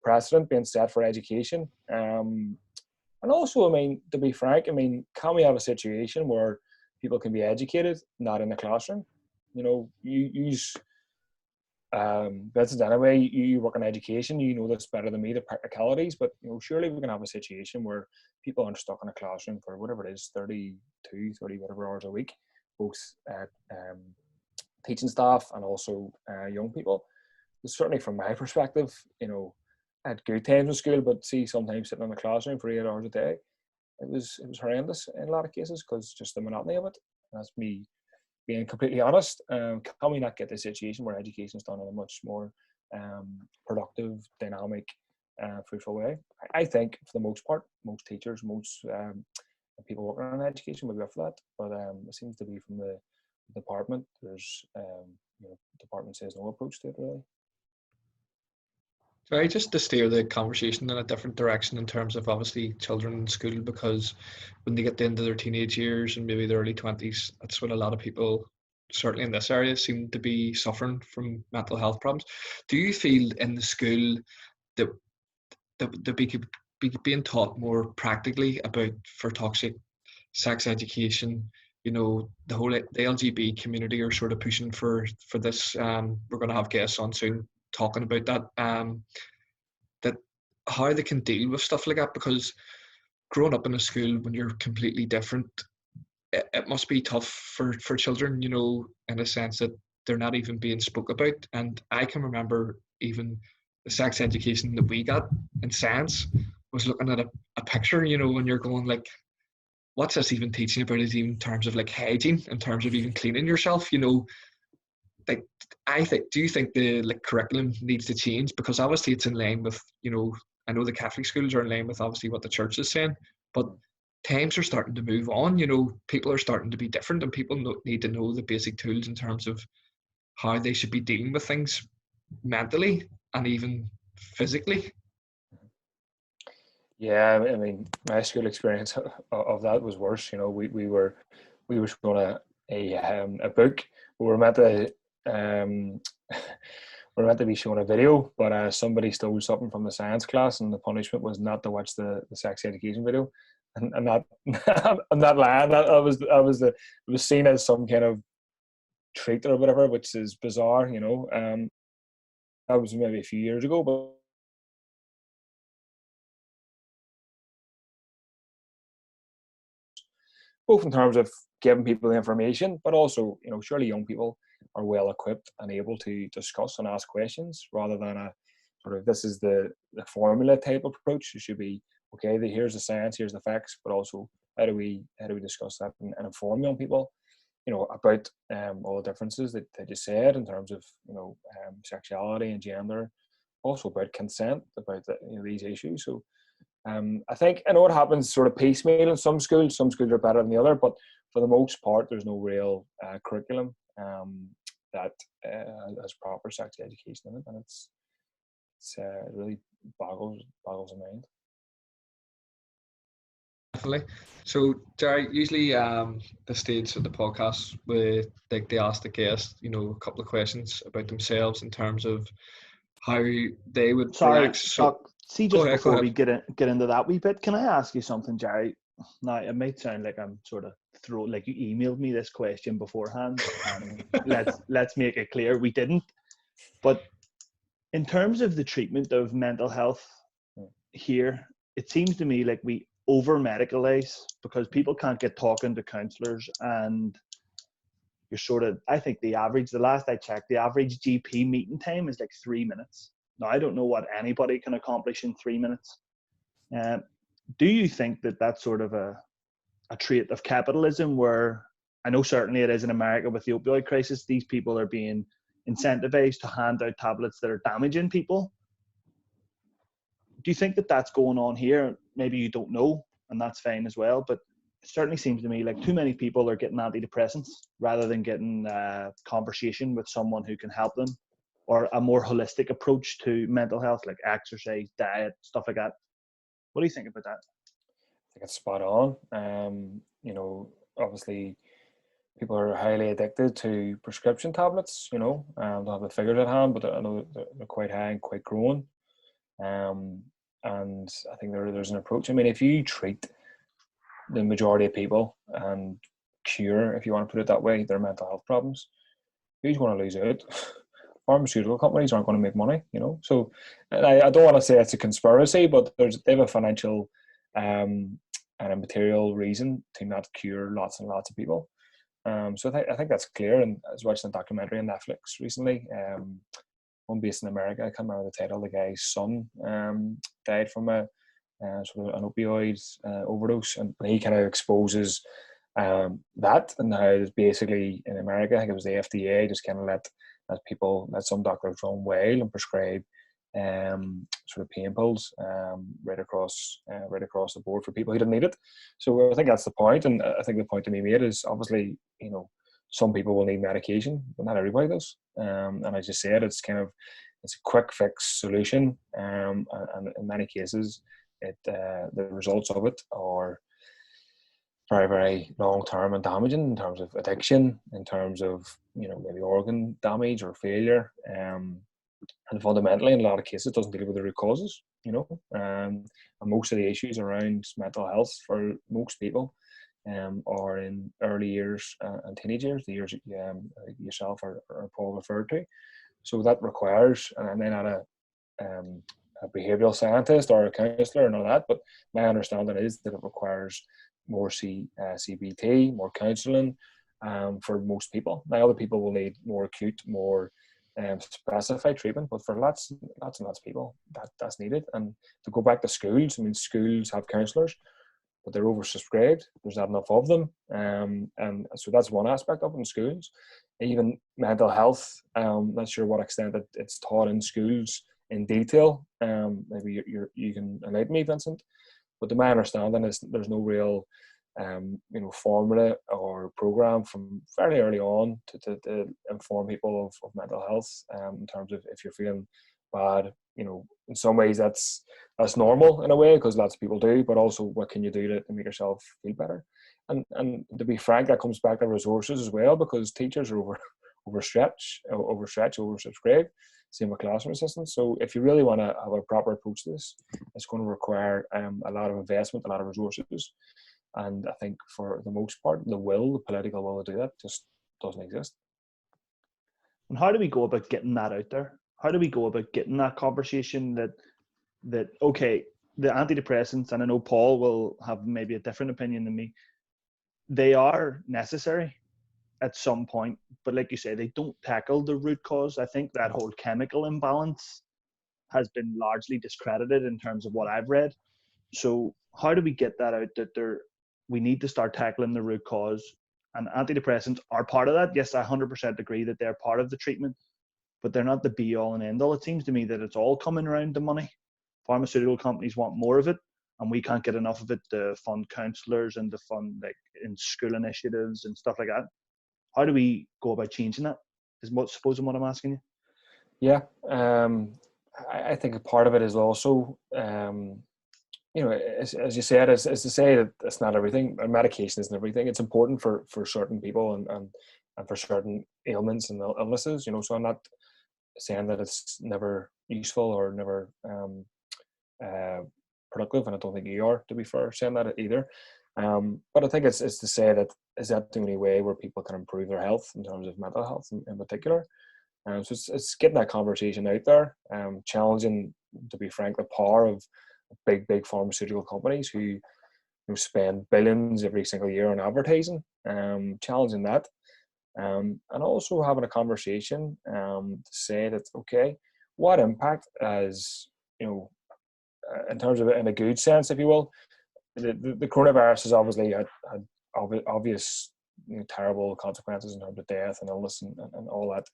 B: precedent being set for education, and also, I mean, to be frank, I mean, can we have a situation where people can be educated not in the classroom? That's anyway. You work in education, you know this better than me, the practicalities. But surely we can have a situation where people aren't stuck in a classroom for whatever it is, 30 whatever hours a week, both teaching staff and also young people. Certainly, from my perspective, I had good times in school, but sometimes sitting in a classroom for 8 hours a day, it was horrendous in a lot of cases because just the monotony of it. And that's me being completely honest. Can we not get the situation where education is done in a much more productive, dynamic, fruitful way? I think for the most part, most teachers, most people working in education would be up for that. But it seems to be from the department. There's the department says no approach to it really.
A: Sorry, just to steer the conversation in a different direction in terms of obviously children in school, because when they get into their teenage years and maybe their early 20s, that's when a lot of people, certainly in this area, seem to be suffering from mental health problems. Do you feel in the school that we could be being taught more practically about for toxic sex education? The whole the LGBT community are sort of pushing for this. We're going to have guests on soon talking about that. That how they can deal with stuff like that, because growing up in a school when you're completely different, it must be tough for children, in a sense that they're not even being spoke about. And I can remember even the sex education that we got in science was looking at a picture, when you're going like, what's this even teaching about it, even in terms of like hygiene, in terms of even cleaning yourself, like do you think the curriculum needs to change? Because obviously it's in line with, I know the Catholic schools are in line with obviously what the church is saying, but times are starting to move on, people are starting to be different, and people need to know the basic tools in terms of how they should be dealing with things mentally and even physically.
B: Yeah, I mean, my school experience of that was worse. We were shown a book. We were meant to we're meant to be showing a video, but somebody stole something from the science class, and the punishment was not to watch the sex education video. And that I'm not lying. It was seen as some kind of treat or whatever, which is bizarre, you know. That was maybe a few years ago, but both in terms of giving people the information, but also, you know, surely young people are well equipped and able to discuss and ask questions rather than a sort of this is the formula type approach. It should be okay. Here's the science, here's the facts, but also how do we discuss that and inform young people, you know, about all the differences that you said in terms of, you know, sexuality and gender, also about consent, about you know, these issues. So I think I know it happens sort of piecemeal in some schools. Some schools are better than the other, but for the most part, there's no real curriculum that has proper sex education in it, and it really boggles the mind.
A: Definitely. So, Gerry, usually the stage of the podcast where they ask the guest, you know, a couple of questions about themselves in terms of how they would
C: Sorry,
A: react. So,
C: see,
A: go
C: just
A: ahead.
C: before we get into that wee bit, can I ask you something, Gerry? Now, it might sound like I'm sort of like you emailed me this question beforehand, and let's make it clear we didn't. But in terms of the treatment of mental health here, it seems to me like we over medicalize because people can't get talking to counsellors, and you're sort of, I think the last I checked, the average GP meeting time is like 3 minutes. Now, I don't know what anybody can accomplish in 3 minutes. Do you think that that's sort of a trait of capitalism where, I know certainly it is in America with the opioid crisis, these people are being incentivized to hand out tablets that are damaging people? Do you think that that's going on here? Maybe you don't know, and that's fine as well, but it certainly seems to me like too many people are getting antidepressants rather than getting a conversation with someone who can help them, or a more holistic approach to mental health, like exercise, diet, stuff like that. What do you think about that?
B: I think it's spot on. You know, obviously people are highly addicted to prescription tablets, you know. Don't have the figures at hand, but I know they're quite high and quite growing. And I think there's an approach. I mean, if you treat the majority of people and cure, if you want to put it that way, their mental health problems, who's going to lose out? Pharmaceutical companies aren't going to make money, you know. So I don't want to say it's a conspiracy, but they have a financial and a material reason to not cure lots and lots of people. So I think that's clear. And I was watching a documentary on Netflix recently, one based in America. I can't remember the title. The guy's son died from a sort of an opioid overdose, and he kind of exposes that and how it's basically in America, I think it was the FDA just kind of let some doctors run wild and prescribe sort of pain pills right across the board for people who didn't need it. So I think that's the point, and I think the point to be made is obviously, you know, some people will need medication, but not everybody does. And as you said, it's a quick fix solution, and in many cases, the results of it are very, very long term and damaging in terms of addiction, in terms of, you know, maybe organ damage or failure. And fundamentally, in a lot of cases, it doesn't deal with the root causes, you know. And most of the issues around mental health for most people are in early years and teenage years, the years yourself or Paul referred to. So that requires, and I'm not a behavioural scientist or a counsellor and all that, but my understanding is that it requires more CBT, more counselling for most people. Now, other people will need more acute, more specified treatment, but for lots and lots of people, that's needed. And to go back to schools, I mean, schools have counsellors, but they're oversubscribed. There's not enough of them, and so that's one aspect of it in schools. Even mental health, not sure what extent it's taught in schools in detail. Maybe you can enlighten me, Vincent. But to my understanding is there's no real formula or program from fairly early on to inform people of mental health in terms of if you're feeling bad. You know, in some ways that's normal in a way because lots of people do, but also what can you do to make yourself feel better? And to be frank, that comes back to resources as well, because teachers are overstretched, oversubscribed. Same with classroom assistants. So if you really want to have a proper approach to this, it's going to require a lot of investment, a lot of resources. And I think for the most part, the political will to do that just doesn't exist.
C: And how do we go about getting that out there? How do we go about getting that conversation that okay, the antidepressants, and I know Paul will have maybe a different opinion than me, they are necessary at some point, but like you say, they don't tackle the root cause. I think that whole chemical imbalance has been largely discredited in terms of what I've read. So how do we get that out that we need to start tackling the root cause? And antidepressants are part of that. Yes, I 100% agree that they're part of the treatment, but they're not the be all and end all. It seems to me that it's all coming around to money. Pharmaceutical companies want more of it, and we can't get enough of it to fund counselors and to fund like in school initiatives and stuff like that. How do we go about changing that? Is what I'm asking you.
B: Yeah, I think a part of it is also, as you said, is to say that it's not everything. Medication isn't everything. It's important for certain people and for certain ailments and illnesses. So I'm not saying that it's never useful or never productive, and I don't think you are, to be fair, saying that either. But I think it's to say that is that the only way where people can improve their health in terms of mental health in particular. So it's getting that conversation out there, challenging, to be frank, the power of big pharmaceutical companies who spend billions every single year on advertising, challenging that, and also having a conversation to say that, okay, what impact as, in terms of, in a good sense, if you will, the coronavirus has obviously had obvious terrible consequences in terms of death and illness and all that.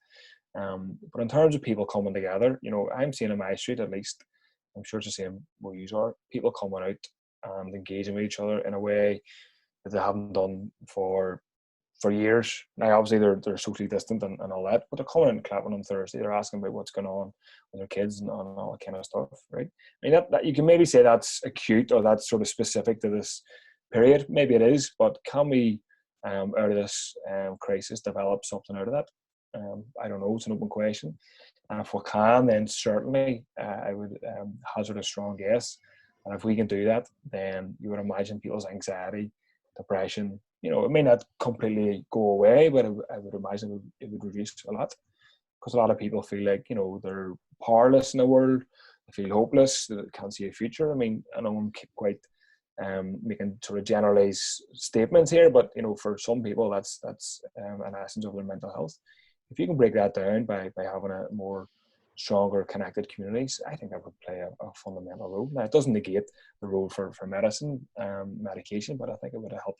B: But in terms of people coming together, I'm seeing in my street, at least, I'm sure it's the same where you are, people coming out and engaging with each other in a way that they haven't done for years. Now, obviously, they're socially distant and all that, but they're coming in and clapping on Thursday. They're asking about what's going on with their kids and all that kind of stuff, right? I mean, that you can maybe say that's acute or that's sort of specific to this period. Maybe it is, but can we, out of this crisis, develop something out of that? I don't know. It's an open question. And if we can, then certainly I would hazard a strong guess. And if we can do that, then you would imagine people's anxiety, depression, it may not completely go away, but I would imagine it would reduce a lot. Because a lot of people feel like, they're powerless in the world. They feel hopeless. They can't see a future. I mean, I know I'm quite making sort of generalized statements here, but, for some people, that's an essence of their mental health. If you can break that down by having a more stronger connected communities, I think that would play a fundamental role. Now, it doesn't negate the role for medicine, medication, but I think it would help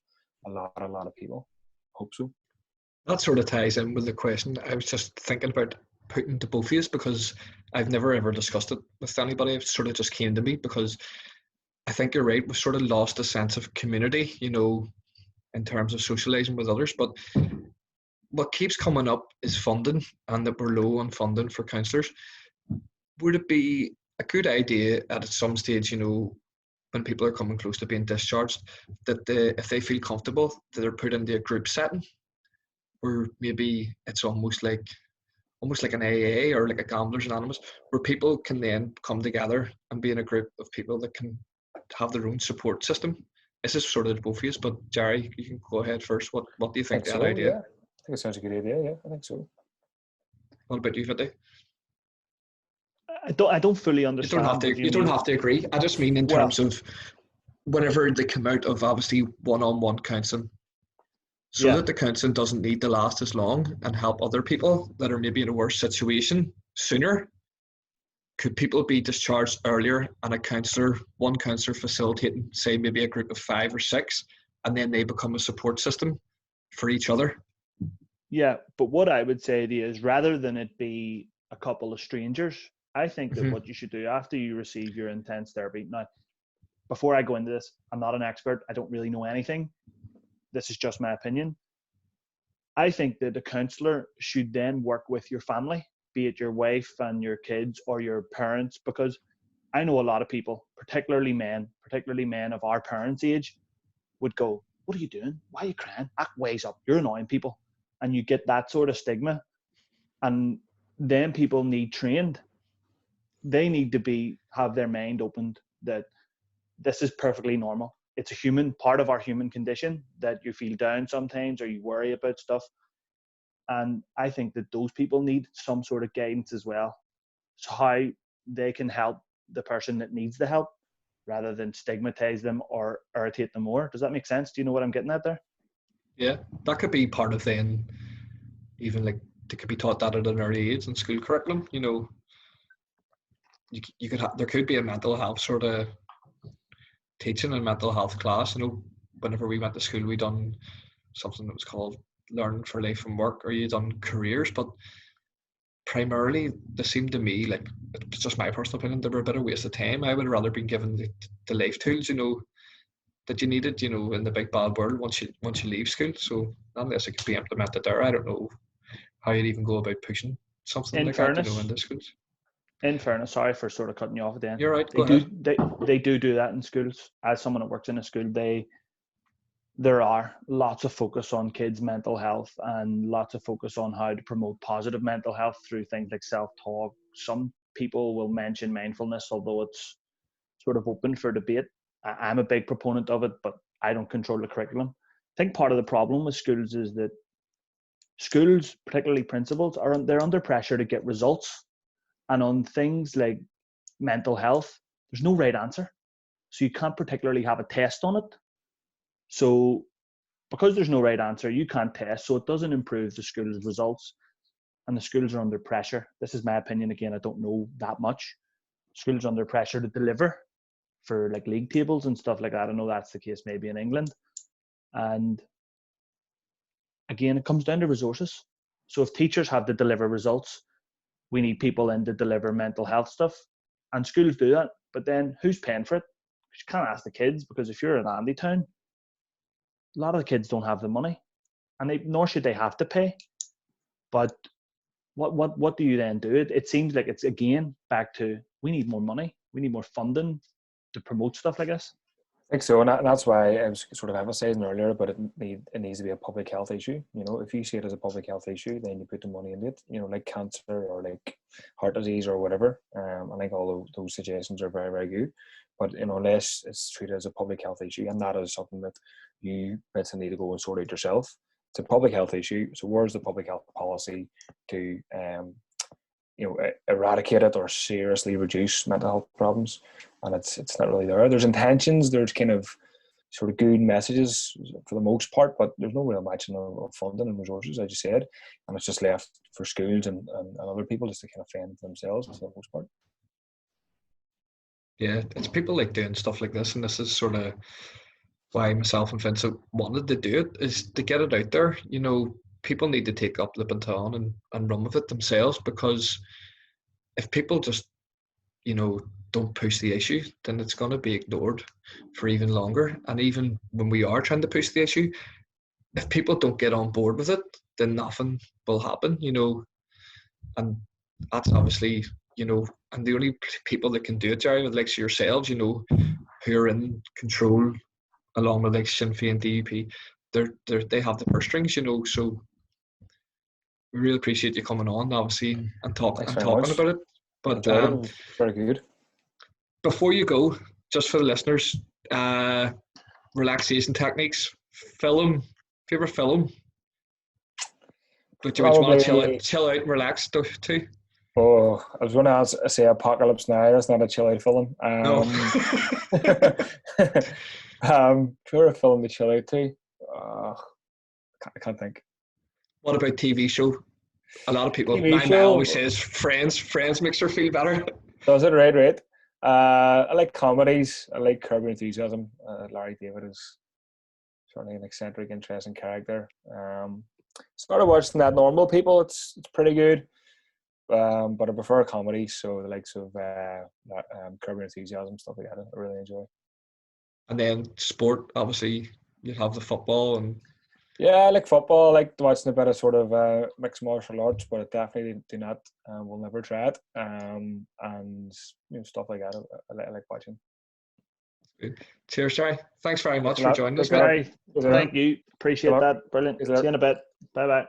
B: a lot of people. Hope so.
A: That sort of ties in with the question I was just thinking about putting to both of you, because I've never ever discussed it with anybody. It sort of just came to me because I think you're right. We've sort of lost a sense of community, in terms of socializing with others. But what keeps coming up is funding, and that we're low on funding for counsellors. Would it be a good idea at some stage, when people are coming close to being discharged, that if they feel comfortable, that they're put into a group setting, where maybe it's almost like an AA or like a Gamblers Anonymous, where people can then come together and be in a group of people that can have their own support system? This is sort of both of you, but Gerry, you can go ahead first. What do you think of that idea?
B: Yeah. I think it sounds a good idea. Yeah, I think so.
A: What about you, Viti?
C: I don't fully understand.
A: You don't have to agree. I just mean in terms of whenever they come out of obviously one-on-one counselling, so that the counselling doesn't need to last as long and help other people that are maybe in a worse situation sooner. Could people be discharged earlier and one counsellor facilitating, say, maybe a group of 5 or 6, and then they become a support system for each other?
C: Yeah, but what I would say to you is, rather than it be a couple of strangers, I think that what you should do after you receive your intense therapy. Now, before I go into this, I'm not an expert. I don't really know anything. This is just my opinion. I think that the counsellor should then work with your family, be it your wife and your kids or your parents, because I know a lot of people, particularly men of our parents' age, would go, "What are you doing? Why are you crying? Act ways up. You're annoying people." And you get that sort of stigma. And then people need trained. They need to have their mind opened that this is perfectly normal. It's a human part of our human condition that you feel down sometimes or you worry about stuff. And I think that those people need some sort of guidance as well. So how they can help the person that needs the help rather than stigmatize them or irritate them more. Does that make sense? Do you know what I'm getting at there?
A: Yeah, that could be part of then, even like they could be taught that at an early age in school curriculum. You know, you could there could be a mental health sort of teaching and mental health class. You know, whenever we went to school, we done something that was called Learn for Life and Work, or you done careers, but primarily they seemed to me like, it's just my personal opinion, they were a bit of a waste of time. I would have rather been given the life tools, you know, that you needed, you know, in the big bad world once you leave school. So unless it could be implemented there, I don't know how you'd even go about pushing something
C: In
A: like that, you know,
C: fairness,
A: into schools.
C: sorry for sort of cutting you off at the end.
A: You're right,
C: They
A: go
C: do
A: ahead.
C: they do that in schools. As someone that works in a school, there are lots of focus on kids' mental health and lots of focus on how to promote positive mental health through things like self-talk. Some people will mention mindfulness, although it's sort of open for debate. I'm a big proponent of it, but I don't control the curriculum. I think part of the problem with schools is that schools, particularly principals, they're under pressure to get results. And on things like mental health, there's no right answer. So you can't particularly have a test on it. So because there's no right answer, you can't test. So it doesn't improve the school's results. And the schools are under pressure. This is my opinion. Again, I don't know that much. Schools are under pressure to deliver for like league tables and stuff like that. I know that's the case maybe in England. And again, it comes down to resources. So if teachers have to deliver results, we need people in to deliver mental health stuff. And schools do that. But then who's paying for it? You can't ask the kids, because if you're in Andy Town, a lot of the kids don't have the money, and nor should they have to pay. But what do you then do? It seems like it's again back to, we need more money, we need more funding to promote stuff like this.
B: I think so, and that's why I was sort of emphasising earlier, but it needs to be a public health issue. You know, if you see it as a public health issue, then you put the money into it. You know, like cancer or like heart disease or whatever. I think all of those suggestions are very, very good. But you know, unless it's treated as a public health issue, and that is something that you basically need to go and sort out yourself. It's a public health issue. So where's the public health policy to eradicate it or seriously reduce mental health problems? And it's not really there. There's intentions, there's kind of sort of good messages for the most part, but there's no real matching of funding and resources, as you said, and it's just left for schools and other people just to kind of fend for themselves for the most part.
A: Yeah, it's people like doing stuff like this, and this is sort of why myself and Vincent wanted to do it, is to get it out there. You know, people need to take up the baton and run with it themselves, because if people just, you know, don't push the issue, then it's going to be ignored for even longer. And even when we are trying to push the issue, if people don't get on board with it, then nothing will happen, you know. And that's obviously, you know, and the only people that can do it, Gerry, like yourselves, you know, who are in control along with like Sinn Féin, DUP, they have the purse strings, you know. So we really appreciate you coming on, obviously, and talking about it. But
B: enjoyed it. It was very good.
A: Before you go, just for the listeners, relaxation techniques, favorite film, which you want to chill out and relax too.
B: Oh, I was going to say Apocalypse Now. That's not a chill out film.
A: No.
B: Favorite film to chill out to? I can't think.
A: What about TV show? A lot of people. My always says Friends. Friends makes her feel better.
B: Does it? Right. I like comedies. I like Curb Your Enthusiasm. Larry David is certainly an eccentric, interesting character. Started watching that Normal People. It's pretty good. But I prefer comedies, so the likes of Curb Your Enthusiasm, stuff like that, I really enjoy. And
A: then sport, obviously, you have the football and.
B: Yeah, I like football. I like watching a bit of sort of mixed martial arts, but I definitely do not. Will never try it. And you know, stuff like that. I like watching.
A: Good. Cheers, Gerry. Thanks very much for joining us.
C: Thank you. Appreciate that. Brilliant. See you in a bit. Bye bye.